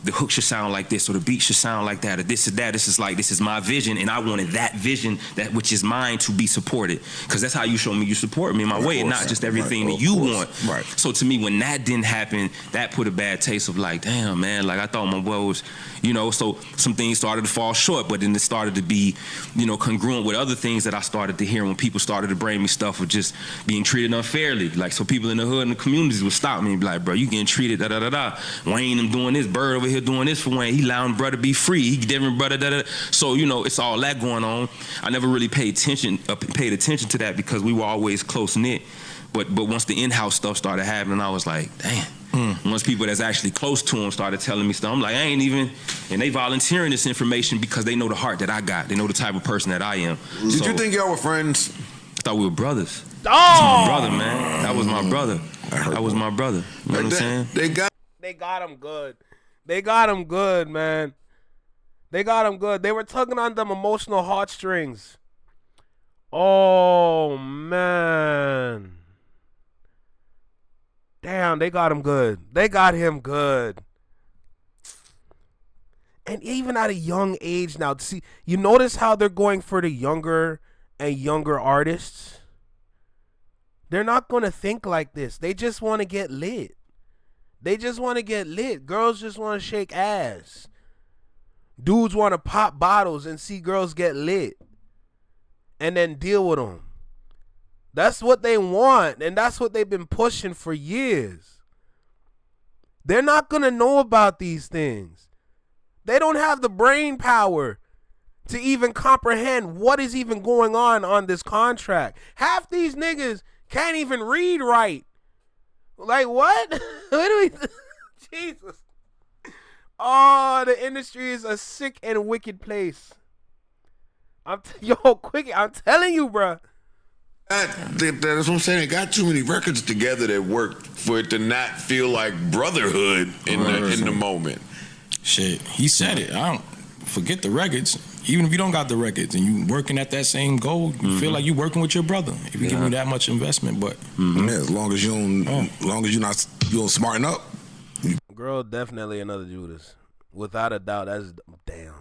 the hook should sound like this or the beat should sound like that or this or that. This is my vision, and I wanted that vision, that which is mine, to be supported. Because that's how you show me you support me in my way and not just everything that you want. Right. So to me, when that didn't happen, that put a bad taste of like, damn, man, like I thought my boy was, you know, so some things started to fall short, but then it started to be, you know, congruent with other things that I started to hear when people started to bring me stuff of just being treated unfairly. Like, so people in the hood and the communities would stop me and be like, bro, you getting treated da-da-da-da. Wayne them doing this, Bird over here doing this for Wayne. He allowing brother to be free. He different brother, da-da-da. So, you know, it's all that going on. I never really paid attention to that because we were always close-knit. But once the in-house stuff started happening, I was like, damn. Once people that's actually close to him started telling me stuff, I'm like, I ain't even, and they volunteering this information because they know the heart that I got. They know the type of person that I am. Did you think y'all were friends? I thought we were brothers. Oh! That's my brother, man. That was my brother. That was my brother. You know what I'm saying? They got him good. They got him good, man. They got him good. They were tugging on them emotional heartstrings. Oh, man. Damn, they got him good. They got him good. And even at a young age now, see, you notice how they're going for the younger and younger artists? They're not going to think like this. They just want to get lit. They just want to get lit. Girls just want to shake ass. Dudes want to pop bottles and see girls get lit and then deal with them. That's what they want, and that's what they've been pushing for years. They're not going to know about these things. They don't have the brain power to even comprehend what is even going on this contract. Half these niggas can't even read right. Like, what? What do we... Jesus. Oh, the industry is a sick and wicked place. I'm telling you, bro. That's what I'm saying. They got too many records together that work for it to not feel like brotherhood in the moment. Shit, he said it. I don't forget the records. Even if you don't got the records and you working at that same goal, you feel like you working with your brother. If you give you that much investment, but yeah, as long as you don't smarten up. Girl, definitely another Judas, without a doubt. That's damn.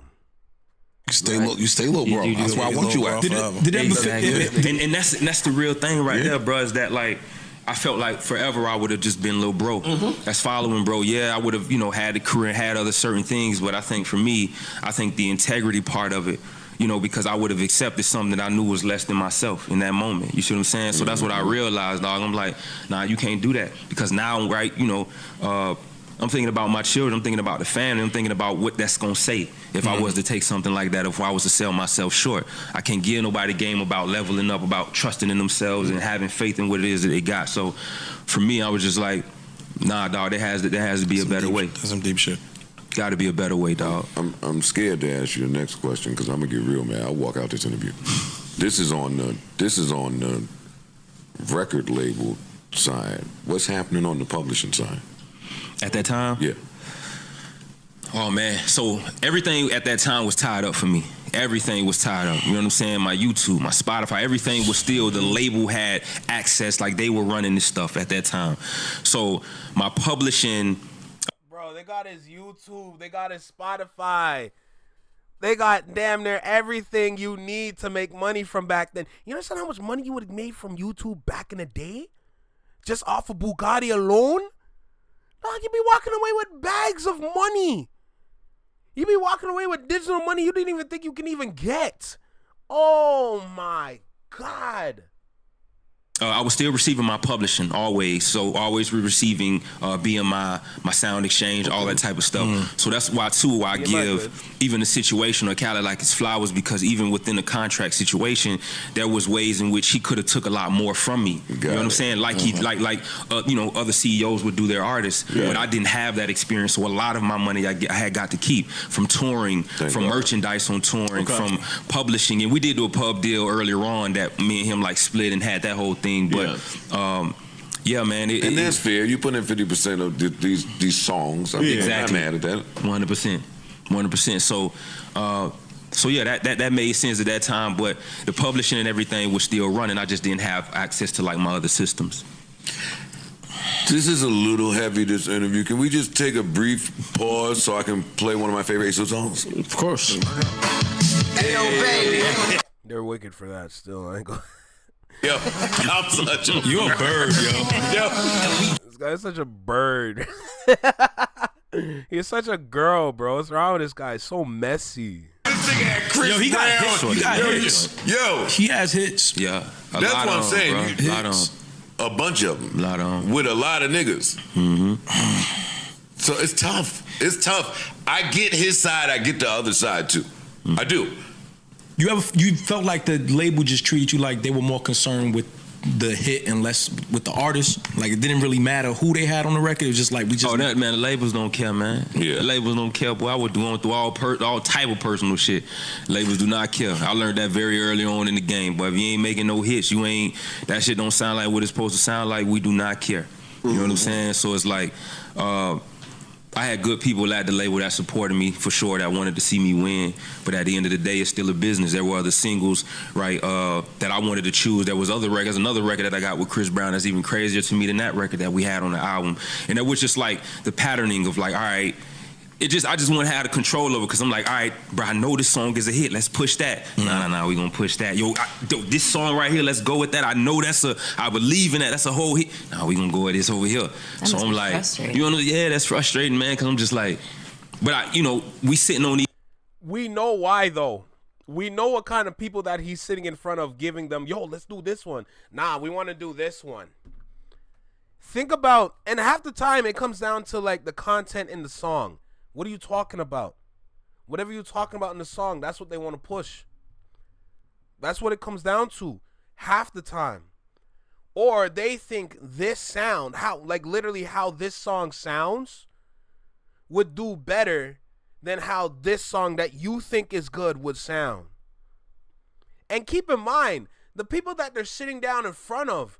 You stay low, bro. That's why I want you at. And that's the real thing right there, bro. Is that like I felt like forever I would have just been Lil Bro. That's following Bro. Yeah, I would have had a career, had other certain things, but I think for me, I think the integrity part of it. Because I would have accepted something that I knew was less than myself in that moment. You see what I'm saying? So that's what I realized, dog. I'm like, nah, you can't do that. Because now, right, I'm thinking about my children. I'm thinking about the family. I'm thinking about what that's going to say if I was to take something like that, if I was to sell myself short. I can't give nobody a game about leveling up, about trusting in themselves and having faith in what it is that they got. So for me, I was just like, nah, dog, there has to be a better way. That's some deep shit. Got to be a better way, dog. I'm scared to ask you the next question because I'm gonna get real mad. I'll walk out this interview. This is on the record label side. What's happening on the publishing side? At that time? Yeah. Oh man, so everything at that time was tied up for me. Everything was tied up. You know what I'm saying? My YouTube, my Spotify, everything was still, the label had access, like they were running this stuff at that time. So my publishing... Bro, they got his YouTube, they got his Spotify. They got damn near everything you need to make money from back then. You understand how much money you would have made from YouTube back in the day? Just off of Bugatti alone? Dog, you be walking away with bags of money. You be walking away with digital money you didn't even think you can even get. Oh my God. I was still receiving my publishing always, so always receiving BMI, my sound exchange, all that type of stuff. So that's why too I give even the situation of Khaled like his flowers, because even within the contract situation, there was ways in which he could have took a lot more from me. You know what I'm saying? Like he like other CEOs would do their artists, but I didn't have that experience. So a lot of my money I had got to keep from touring, from merchandise on touring, from publishing, and we did do a pub deal earlier on that me and him like split and had that whole thing. But yeah, man, and that's fair. You put in 50% of these songs. I mean, exactly. I'm mad at that. 100%. So yeah, that made sense at that time. But the publishing and everything was still running. I just didn't have access to like my other systems. This is a little heavy, this interview. Can we just take a brief pause so I can play one of my favorite ASO songs? Of course. Hey, yo, baby. They're wicked for that still. I ain't gonna... Yo, I'm such a... You a bird, yo. This guy's such a bird. He's such a girl, bro. What's wrong with this guy? He's so messy. Yo, he got hits. He got hits. Yo, he has hits. Yeah, that's what I'm saying. A bunch of them. With a lot of niggas. So it's tough. It's tough. I get his side. I get the other side too. I do. You felt like the label just treated you like they were more concerned with the hit and less with the artist? Like it didn't really matter who they had on the record. It was just like we just. Oh, that man, the labels don't care, man. Yeah, the labels don't care. Boy, I was going through all type of personal shit. Labels do not care. I learned that very early on in the game. But if you ain't making no hits, you ain't. That shit don't sound like what it's supposed to sound like. We do not care. You know what I'm saying? So it's like. I had good people at the label that supported me for sure, that wanted to see me win. But at the end of the day, it's still a business. There were other singles, right, that I wanted to choose. There was other records, another record that I got with Chris Brown that's even crazier to me than that record that we had on the album. And it was just like the patterning of like, all right, I just want to have the control over it because I'm like, all right, bro, I know this song is a hit. Let's push that. Nah, we gonna push that. Yo, this song right here, let's go with that. I know I believe in that. That's a whole hit. Nah, we gonna go with this over here. That so I'm like, that's frustrating, man, because I'm just like, but we sitting on these. We know why though. We know what kind of people that he's sitting in front of, giving them, yo, let's do this one. Nah, we want to do this one. Think about, and half the time it comes down to like the content in the song. What are you talking about? Whatever you're talking about in the song, that's what they want to push. That's what it comes down to half the time. Or they think this sound, literally how this song sounds would do better than how this song that you think is good would sound. And keep in mind, the people that they're sitting down in front of,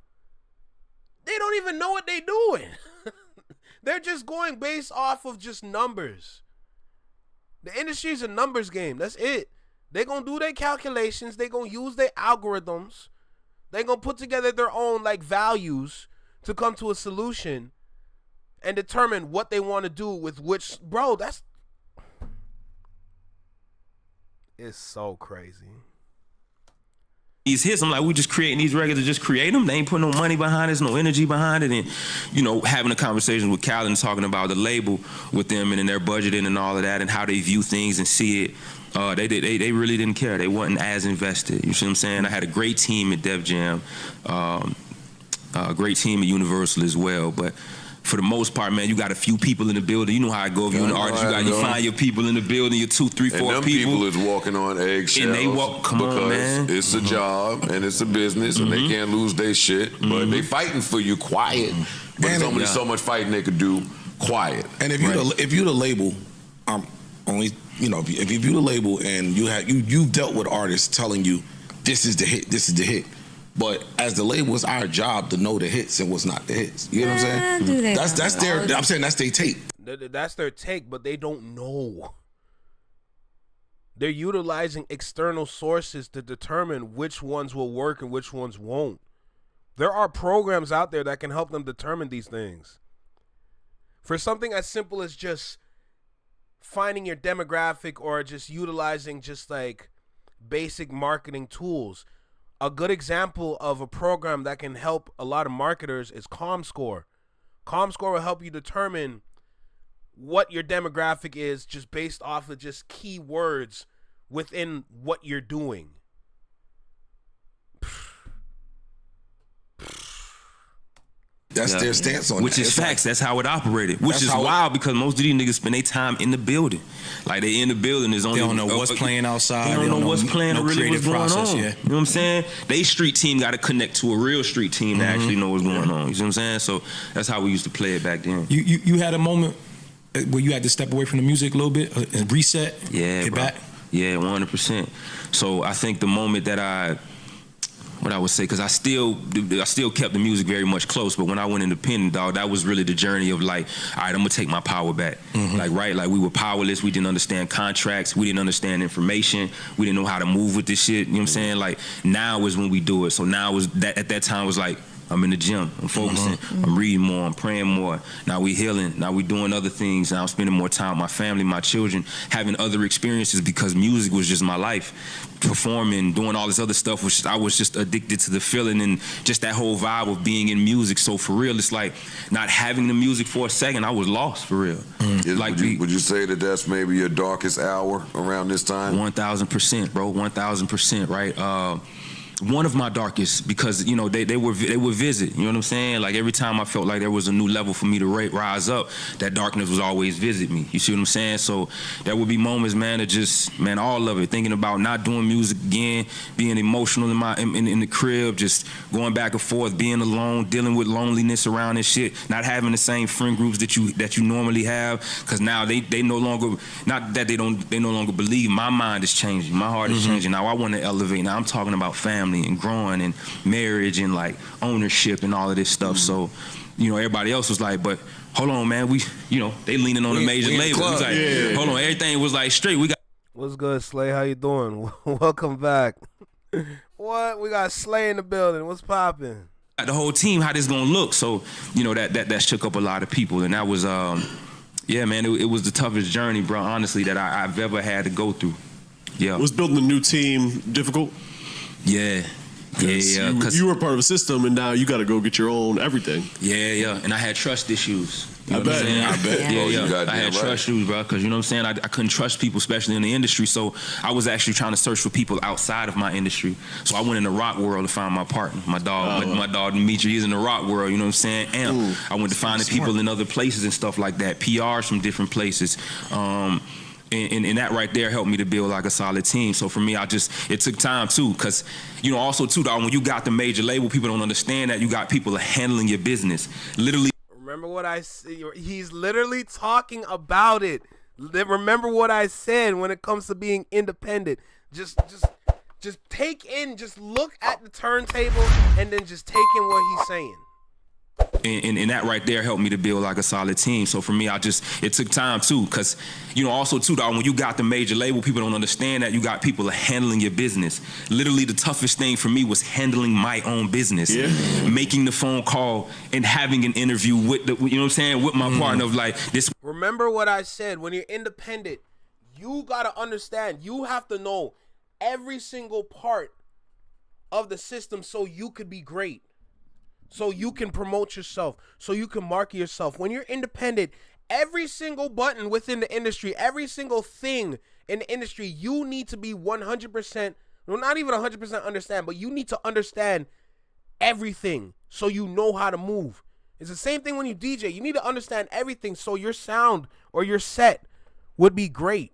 they don't even know what they're doing. They're just going based off of just numbers. The industry is a numbers game. That's it. They're going to do their calculations. They're going to use their algorithms. They're going to put together their own values to come to a solution and determine what they want to do with which. Bro, it's so crazy. These hits, I'm like, we just creating these records to just create them. They ain't putting no money behind it, no energy behind it. And, having a conversation with Khalid and talking about the label with them and in their budgeting and all of that and how they view things and see it. They really didn't care. They wasn't as invested. You see what I'm saying? I had a great team at Def Jam, a great team at Universal as well. But for the most part, man, you got a few people in the building. You know how it go. If you're an artist, you find your people in the building, your 2, 3, 4 and them people. is walking on eggshells. And they walk, come on, man. It's a job and it's a business and they can't lose their shit. But they fighting for you quiet. But there's only so much fighting they could do quiet. And if you're the label, if you view the label and you've dealt with artists telling you this is the hit, this is the hit. But as the label, it's our job to know the hits and what's not the hits. You know what I'm saying? That's their. I'm saying that's their take. That's their take, but they don't know. They're utilizing external sources to determine which ones will work and which ones won't. There are programs out there that can help them determine these things. For something as simple as just finding your demographic or just utilizing just basic marketing tools. A good example of a program that can help a lot of marketers is ComScore. ComScore will help you determine what your demographic is just based off of just keywords within what you're doing. That's their stance on which that. Is facts. That's how it operated. Which is wild because most of these niggas spend their time in the building. They in the building. They don't know what's playing outside. They don't know what's playing or really what's going on. Yeah. You know what I'm saying? They street team got to connect to a real street team that actually know what's going on. You see what I'm saying? So that's how we used to play it back then. You had a moment where you had to step away from the music a little bit and reset? Yeah, get bro. back? Yeah, 100%. So I think the moment that what I would say, because I still kept the music very much close, but when I went independent, dog, that was really the journey of all right, I'm gonna take my power back. We were powerless. We didn't understand contracts. We didn't understand information. We didn't know how to move with this shit. You know what I'm saying? Now is when we do it. So now was that at that time was I'm in the gym. I'm focusing. I'm reading more. I'm praying more. Now we healing. Now we doing other things. Now I'm spending more time with my family, my children, having other experiences because music was just my life. Performing, doing all this other stuff, which I was just addicted to the feeling and just that whole vibe of being in music. So for real, it's not having the music for a second, I was lost for real. Would you say that that's maybe your darkest hour around this time? 1,000%, bro. 1,000%, right? One of my darkest, because they would visit. You know what I'm saying? Every time I felt like there was a new level for me to rise up, that darkness was always visit me. You see what I'm saying? So there would be moments, man, of just all of it, thinking about not doing music again, being emotional in the crib, just going back and forth, being alone, dealing with loneliness around this shit, not having the same friend groups that you normally have, because now they no longer, not that they no longer believe. My mind is changing, my heart is changing. Now I want to elevate. Now I'm talking about family and growing and marriage and ownership and all of this stuff. So, everybody else was but hold on, man, they leaning on the major label. Hold on, everything was straight. We got. What's good, Slay? How you doing? Welcome back. What? We got Slay in the building. What's popping? The whole team, how this gonna look? So, that shook up a lot of people, and that was, yeah, man, it was the toughest journey, bro. Honestly, that I've ever had to go through. Yeah. Was building a new team difficult? Yeah. Because you were part of a system and now you got to go get your own everything. Yeah. And I had trust issues. I bet. Yeah. I had trust issues, bro, because you know what I'm saying? I couldn't trust people, especially in the industry. So I was actually trying to search for people outside of my industry. So I went in the rock world to find my partner, my dog. My dog Dimitri, he's in the rock world. You know what I'm saying? I went to finding people in other places and stuff like that. PRs from different places. And that right there helped me to build like a solid team. So for me, it took time too, because, you know, also too, dog, when you got the major label, people don't understand that you got people handling your business. Literally. Remember what I said? He's literally talking about it. Remember what I said when it comes to being independent. Just look at the turntable and then just take in what he's saying. And that right there helped me to build like a solid team. So for me, it took time too, because, you know, also too, dog, when you got the major label, people don't understand that you got people handling your business. Literally, the toughest thing for me was handling my own business, making the phone call and having an interview with you know what I'm saying, with my partner of like this. Remember what I said, when you're independent, you gotta understand, you have to know every single part of the system so you could be great. So you can promote yourself, so you can market yourself. When you're independent, every single button within the industry, every single thing in the industry, you need to be 100%, well, not even 100% understand, but you need to understand everything so you know how to move. It's the same thing when you DJ. You need to understand everything so your sound or your set would be great.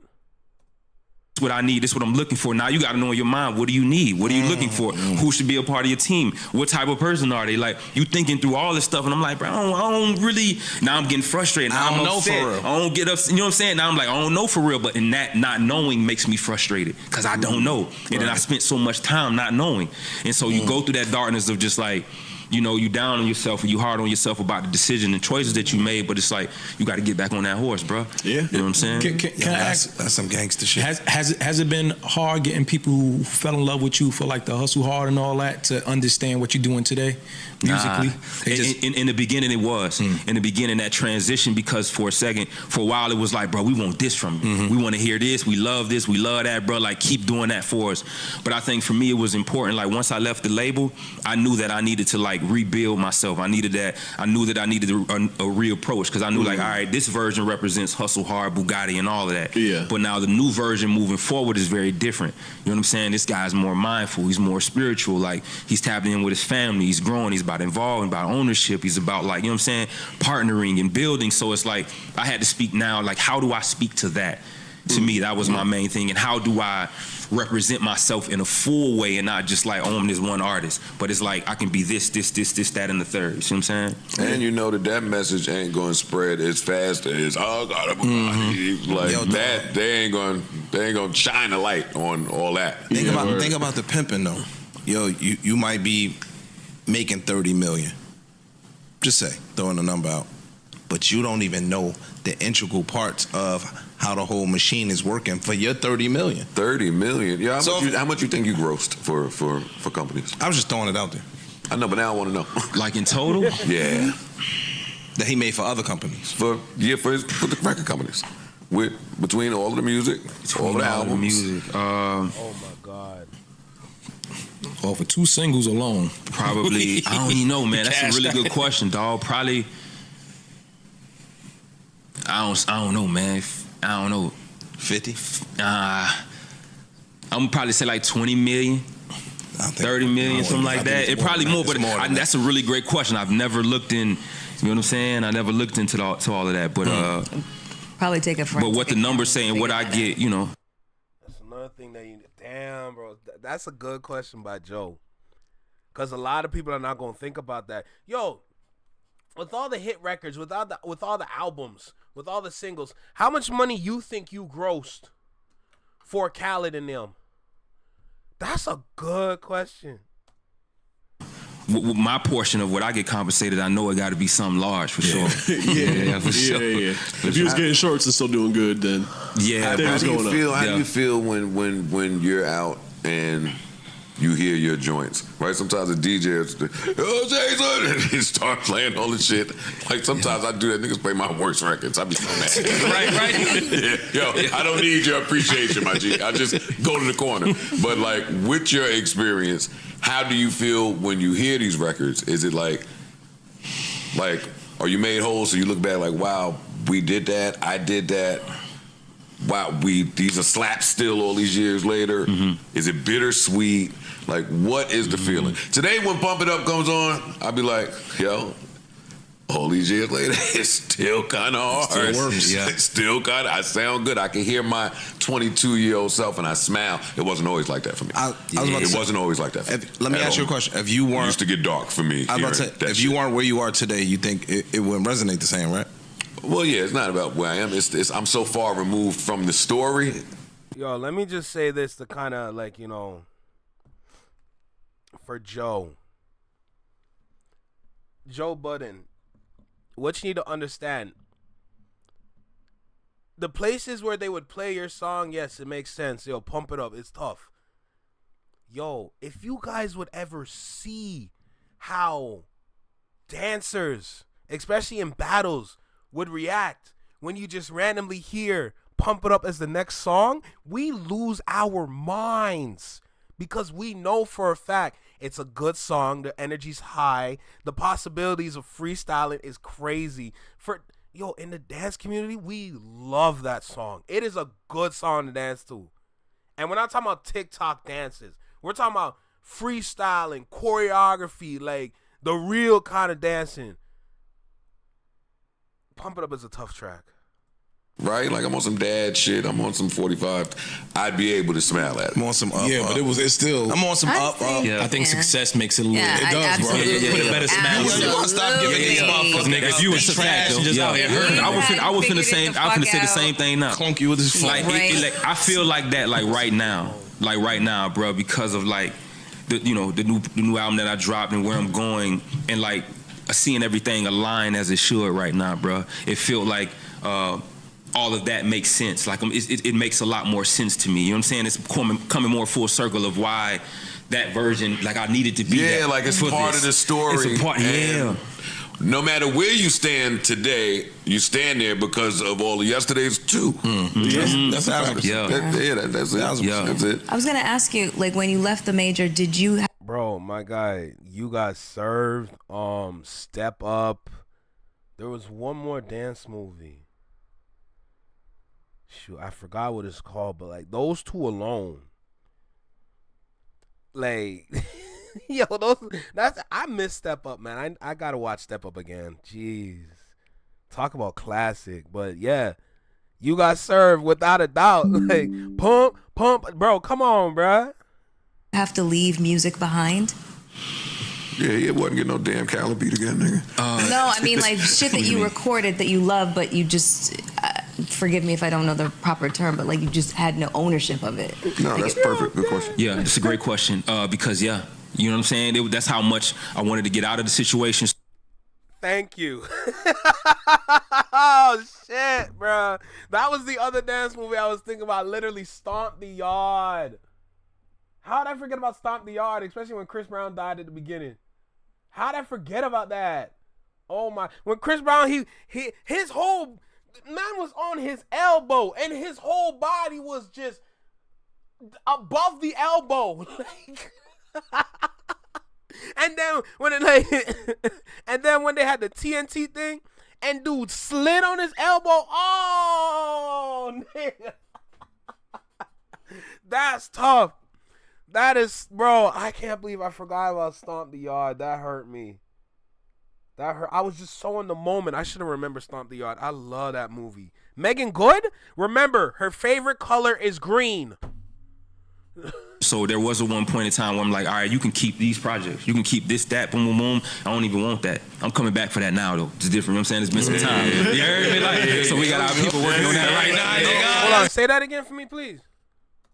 What I need, this is what I'm looking for. Now you got to know in your mind, what do you need? What are you looking for? Who should be a part of your team? What type of person are they? Like, you thinking through all this stuff, and I'm like, bro, I don't really. Now I'm getting frustrated. Now I'm upset. For real. I don't get upset. You know what I'm saying? Now I'm like, I don't know for real. But in that not knowing makes me frustrated because I don't know. And then I spent so much time not knowing. And so you go through that darkness of just like, you know, you down on yourself and you hard on yourself about the decision and choices that you made, but it's like, you got to get back on that horse, bro. Yeah. You know what I'm saying? Can I ask? That's some gangster shit. Has it been hard getting people who fell in love with you for like the hustle hard and all that to understand what you're doing today musically? In the beginning, it was. In the beginning, that transition, because for a while, it was like, bro, we want this from you. We want to hear this. We love this. We love that, bro. Like, keep doing that for us. But I think for me, it was important. Like, once I left the label, I knew that I needed to like rebuild myself. I knew that I needed a reapproach, because I knew like, all right, this version represents hustle hard, Buggati, and all of that. Yeah. But now the new version moving forward is very different. You know what I'm saying? This guy's more mindful. He's more spiritual. Like, he's tapping in with his family. He's growing. He's about involvement, about ownership. He's about, like, you know what I'm saying, partnering and building. So it's like, I had to speak now. Like, how do I speak to that? To me, that was my main thing. And how do I represent myself in a full way and not just like, oh, I'm this one artist, but it's like I can be this, that, and the third. You see what I'm saying? And you know that message ain't going to spread as fast as like that. They ain't going to shine a light on all that. Think about the pimping though. Yo, you might be making 30 million. Just say, throwing a number out, but you don't even know the integral parts of how the whole machine is working for your 30 million. 30 million? Yeah, how much you think you grossed for companies? I was just throwing it out there. I know, but now I want to know. Like in total? Yeah. That he made for other companies. For the record companies. Between all of the music, all the albums. Oh my God. Well, for 2 singles alone. Probably, I don't even know, man. That's a really good question, dog. Probably, I don't know, man. I don't know. 50? I'm gonna probably say like 20 million. 30 million, something like that. It probably more, but that's a really great question. I've never looked in, you know what I'm saying? I never looked into all of that, but probably take it for. But what the numbers say and what I get, you know. That's another thing that damn, bro. That's a good question by Joe, because a lot of people are not gonna think about that. Yo, with all the hit records, with all the albums, with all the singles, how much money you think you grossed for Khalid and them? That's a good question. My portion of what I get compensated, I know it got to be something large for sure. Yeah, for sure. If you was getting shorts and still doing good, then how do you feel when you're out and you hear your joints, right? Sometimes a DJ he start playing all the shit. Like sometimes I do that. Niggas play my worst records. I be so mad. right. Yo, I don't need your appreciation, my G. I just go to the corner. But like with your experience, how do you feel when you hear these records? Is it like, are you made whole? So you look back like, wow, we did that. I did that. Wow, these are slaps still all these years later. Mm-hmm. Is it bittersweet? Like, what is the feeling? Today when Pump It Up comes on, I'll be like, yo, all these years later, it's still kind of hard. Still works. Yeah. It's still kind of, I sound good. I can hear my 22-year-old self and I smile. It wasn't always like that for me. It wasn't always like that for me. Let me ask you a question. If you weren't... It used to get dark for me. I was about to say, if you weren't where you are today, you think it wouldn't resonate the same, right? Well, yeah, it's not about where I am. It's I'm so far removed from the story. Yo, let me just say this to kind of like, you know, for Joe Budden, what you need to understand, the places where they would play your song, yes, it makes sense. Yo, pump it up. It's tough. Yo, if you guys would ever see how dancers, especially in battles, would react when you just randomly hear Pump It Up as the next song, we lose our minds because we know for a fact it's a good song. The energy's high. The possibilities of freestyling is crazy. In the dance community, we love that song. It is a good song to dance to. And we're not talking about TikTok dances. We're talking about freestyling, choreography, like the real kind of dancing. Pump It Up is a tough track. Right? Like I'm on some dad shit. I'm on some 45. I'd be able to smile at it. I'm on some up. Yeah, but it's still. I'm on some up. I think success makes it a little. Yeah, it does, bro. absolutely. Put a better smile. You want to stop giving these motherfuckers nigga, if you was trash and just out here hurting, I was finna say the same thing now. Clunk you with this phone. Like, like I feel like that, like right now, bro, because of like the new album that I dropped and where I'm going, and like seeing everything align as it should right now, bro. It felt like all of that makes sense. Like it makes a lot more sense to me. You know what I'm saying? It's coming more full circle of why that version, like I needed to be. Yeah, like it's part of the story. It's a part. Yeah. No matter where you stand today, you stand there because of all the yesterdays too. That's 100%. That's it. That's it. I was gonna ask you, like, when you left the major, did you? Bro, my guy, you got served. Step Up. There was one more dance movie. Shoot, I forgot what it's called, but like those two alone, like, yo, I miss Step Up, man. I gotta watch Step Up again. Jeez, talk about classic. But yeah, you got served without a doubt. Like pump, bro. Come on, bro. Have to leave music behind? Yeah, he wasn't getting no damn Khaled beat again, nigga. No, I mean like shit that you recorded that you love, but you just forgive me if I don't know the proper term, but like you just had no ownership of it. No, that's perfect. Good question. Yeah, it's a great question because you know what I'm saying. That's how much I wanted to get out of the situation. Thank you. Oh shit, bro. That was the other dance movie I was thinking about. Literally, Stomp the Yard. How'd I forget about Stomp the Yard, especially when Chris Brown died at the beginning? How'd I forget about that? Oh my! When Chris Brown, his whole man was on his elbow, and his whole body was just above the elbow. And then when when they had the TNT thing, and dude slid on his elbow. Oh, nigga. That's tough. That is, bro, I can't believe I forgot about Stomp the Yard. That hurt me. That hurt. I was just so in the moment. I should have remembered Stomp the Yard. I love that movie. Megan Good? Remember, her favorite color is green. So there was a one point in time where I'm like, all right, you can keep these projects. You can keep this, that, boom, boom, boom. I don't even want that. I'm coming back for that now, though. It's different. You know what I'm saying? It's been some time. You heard me? Like, so we got our people working on that right now, nigga. Hold on. Say that again for me, please.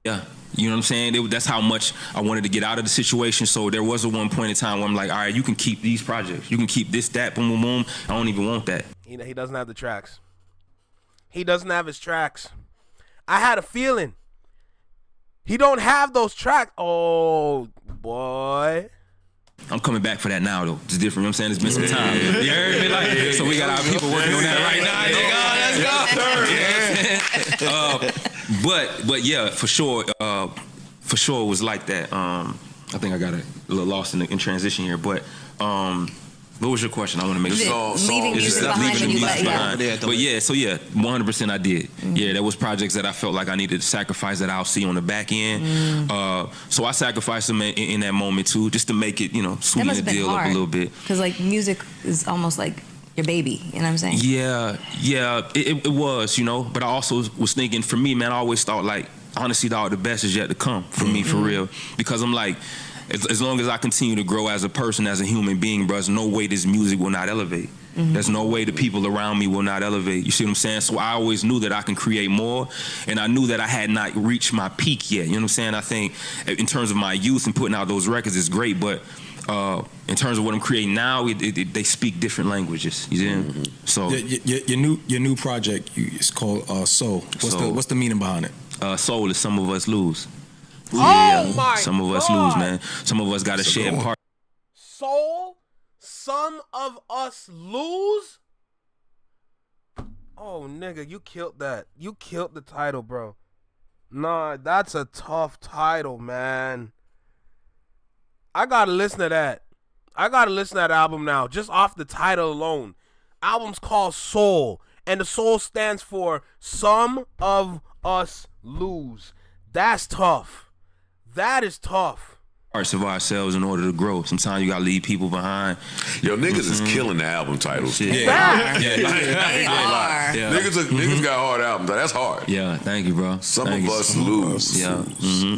Yeah, you know what I'm saying? That's how much I wanted to get out of the situation. So there was a one point in time where I'm like, all right, you can keep these projects. You can keep this, that, boom, boom, boom. I don't even want that. He doesn't have the tracks. He doesn't have his tracks. I had a feeling. He don't have those tracks. Oh, boy. I'm coming back for that now, though. It's different. You know what I'm saying? It's been some time. You heard me? Like, so we got our people working on that right now, nigga. Let's go. But yeah, for sure it was like that. I think I got a little lost in transition here, but what was your question? I want to make sure. Leaving music behind. But yeah, 100% I did. Yeah, there was projects that I felt like I needed to sacrifice that I'll see on the back end. So I sacrificed them in that moment too, just to make it, sweeten the deal up a little bit. Because like music is almost like your baby. You know what I'm saying? Yeah, it was, you know. But I also was thinking, for me, man, I always thought, like, honestly, dog, the best is yet to come for me, for real. Because I'm like, as long as I continue to grow as a person, as a human being, bro, there's no way this music will not elevate. There's no way the people around me will not elevate. You see what I'm saying? So I always knew that I can create more, and I knew that I had not reached my peak yet. You know what I'm saying? I think in terms of my youth and putting out those records is great, but in terms of what I'm creating now, they speak different languages. You see? So your new project is called Soul. What's the meaning behind it? Soul is some of us lose. Oh my Some of us lose, man. Some of us got to share part. Soul, some of us lose. Oh, nigga, you killed that. You killed the title, bro. Nah, that's a tough title, man. I gotta listen to that. I gotta listen to that album now, just off the title alone. Album's called Soul, and the Soul stands for Some of Us Lose. That's tough. That is tough. Parts of ourselves in order to grow. Sometimes you gotta leave people behind. Yo, niggas is killing the album titles. Yeah. Niggas got hard albums. That's hard. Yeah, thank you, bro. Some of us lose. Yeah.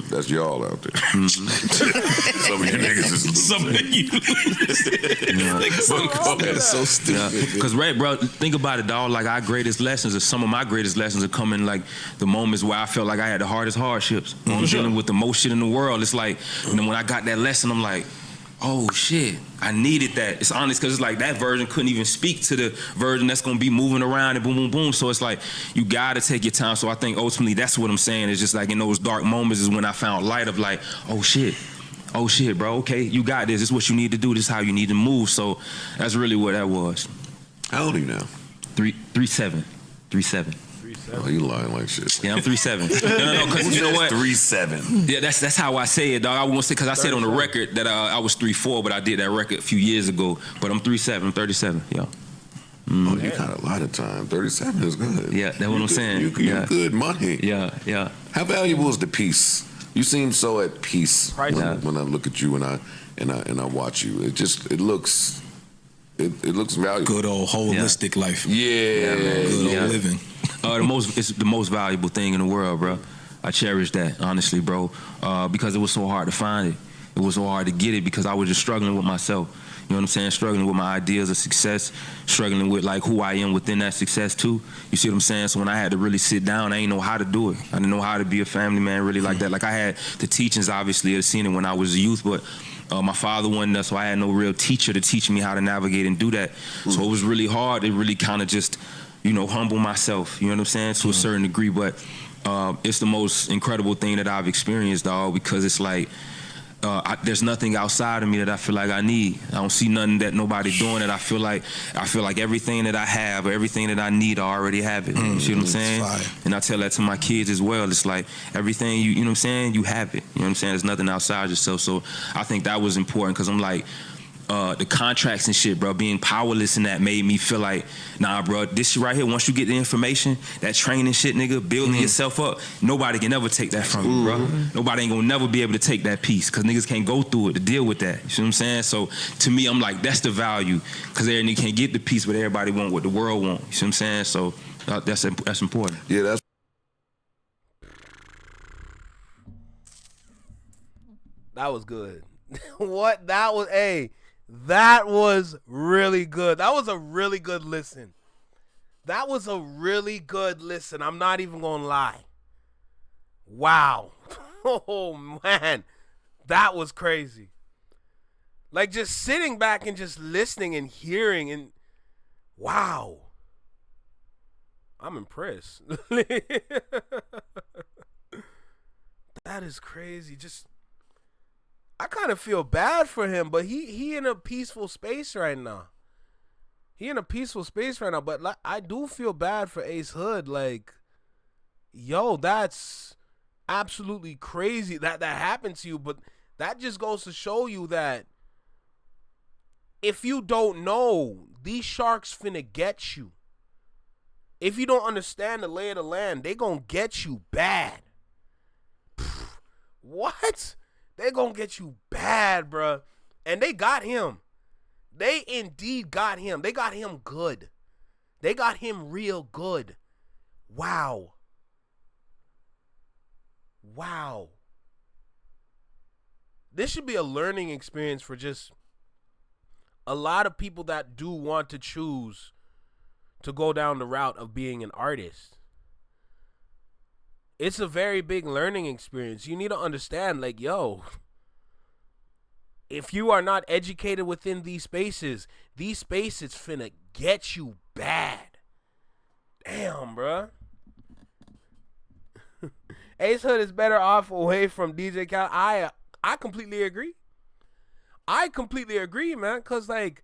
That's y'all out there. Some of you niggas is losing. Some of you That's so stupid. Because, right, bro, think about it, dog. Like, our greatest lessons, or some of my greatest lessons, are coming like the moments where I felt like I had the hardest hardships. I'm dealing with the most shit in the world. It's like, you know, when I got that lesson, I'm like, oh shit, I needed that. It's honest, because it's like that version couldn't even speak to the version that's gonna be moving around and boom, boom, boom. So it's like, you gotta take your time. So I think ultimately that's what I'm saying. It's just like in those dark moments is when I found light of like, oh shit, bro, okay, you got this. This is what you need to do. This is how you need to move. So that's really what that was. How old are you now? 3'7". Oh, you lying like shit. Yeah, I'm 3'7". No, because you know what? 3'7". Yeah, that's how I say it, dog. I won't say, because I said on the record that I was 3'4", but I did that record a few years ago. But I'm 3'7", I'm 37, yeah. Oh, you got a lot of time. 37 is good. Yeah, that's what I'm saying. You good money. Yeah. How valuable is the peace? You seem so at peace when I look at you and I watch you. It looks valuable. Good old holistic life. Yeah, good old living. It's the most valuable thing in the world, bro. I cherish that, honestly, bro, because it was so hard to find it. It was so hard to get it because I was just struggling with myself. You know what I'm saying? Struggling with my ideas of success, struggling with like who I am within that success too. You see what I'm saying? So when I had to really sit down, I didn't know how to do it. I didn't know how to be a family man really like that. Like I had the teachings, obviously, of seeing it when I was a youth, but my father wasn't there, so I had no real teacher to teach me how to navigate and do that. So it was really hard. It really kind of just, you know, humble myself, you know what I'm saying, to a certain degree. But it's the most incredible thing that I've experienced, dog, because it's like, there's nothing outside of me that I feel like I need. I don't see nothing that nobody doing that I feel like everything that I have or everything that I need, I already have it. You see what I'm saying? And I tell that to my kids as well. It's like everything you know what I'm saying, you have it. You know what I'm saying? There's nothing outside yourself. So I think that was important because I'm like, the contracts and shit, bro, being powerless in that made me feel like, nah, bro, this shit right here, once you get the information, that training shit, nigga, building yourself up, nobody can ever take that from you, bro. Nobody ain't gonna never be able to take that piece because niggas can't go through it to deal with that. You see what I'm saying? So to me, I'm like, that's the value because everybody can't get the piece, but everybody want what the world want. You see what I'm saying? So that's important. Yeah, that's. That was good. What? That was, that was really good. That was a really good listen. I'm not even gonna lie. Wow. Oh man, that was crazy. Like just sitting back and just listening and hearing and wow. I'm impressed. That is crazy. I kind of feel bad for him, but he in a peaceful space right now. But like, I do feel bad for acehood. Like, yo, that's absolutely crazy that happened to you. But that just goes to show you that if you don't know, these sharks finna get you. If you don't understand the lay of the land, they gonna get you bad. What? They gonna get you bad, bruh. And they got him. They indeed got him. They got him good. They got him real good. Wow. Wow. This should be a learning experience for just a lot of people that do want to choose to go down the route of being an artist. It's a very big learning experience. You need to understand, like, yo, if you are not educated within these spaces finna get you bad. Damn, bruh. Acehood is better off away from DJ Khaled. I completely agree. I completely agree, man. Cause like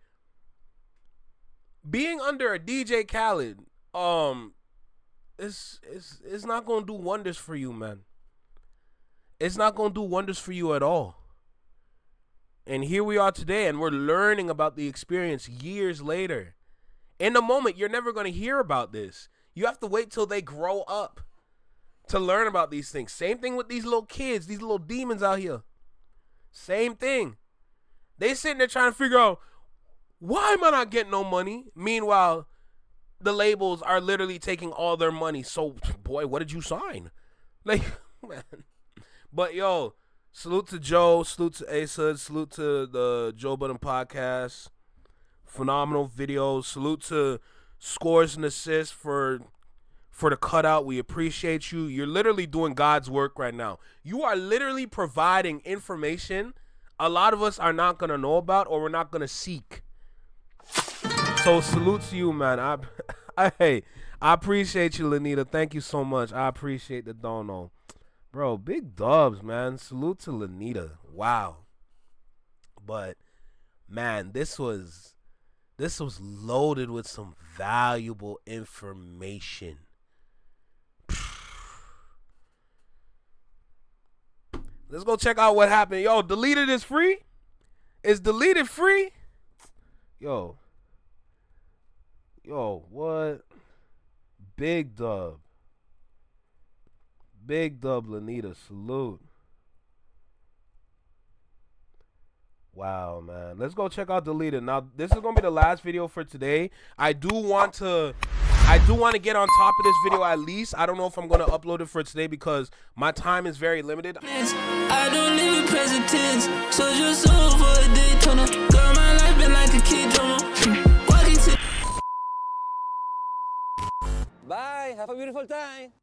being under a DJ Khaled, it's not gonna do wonders for you, man. It's not gonna do wonders for you at all. And here we are today, and we're learning about the experience years later. In the moment, you're never gonna hear about this. You have to wait till they grow up to learn about these things. Same thing with these little kids, these little demons out here. Same thing. They sitting there trying to figure out, why am I not getting no money? Meanwhile, the labels are literally taking all their money. So, boy, what did you sign? Like, man. But, yo, salute to Joe. Salute to acehood. Salute to the Joe Budden podcast. Phenomenal videos. Salute to Scores and Assists for the cutout. We appreciate you. You're literally doing God's work right now. You are literally providing information a lot of us are not going to know about or we're not going to seek. So salute to you, man. I appreciate you, Lanita. Thank you so much. I appreciate the dono. Bro, big dubs, man. Salute to Lanita. Wow. But, man, this was loaded with some valuable information. Let's go check out what happened. Yo, Deleted is free? Is Deleted free? Yo, what? Big dub. Big dub, Lanita. Salute. Wow, man. Let's go check out Deleted. Now, this is going to be the last video for today. I do want to get on top of this video at least. I don't know if I'm going to upload it for today because my time is very limited. I don't live in present tense, so just over a Daytona. Girl, my life been like a kid drama. Walking to... Bye, have a beautiful time.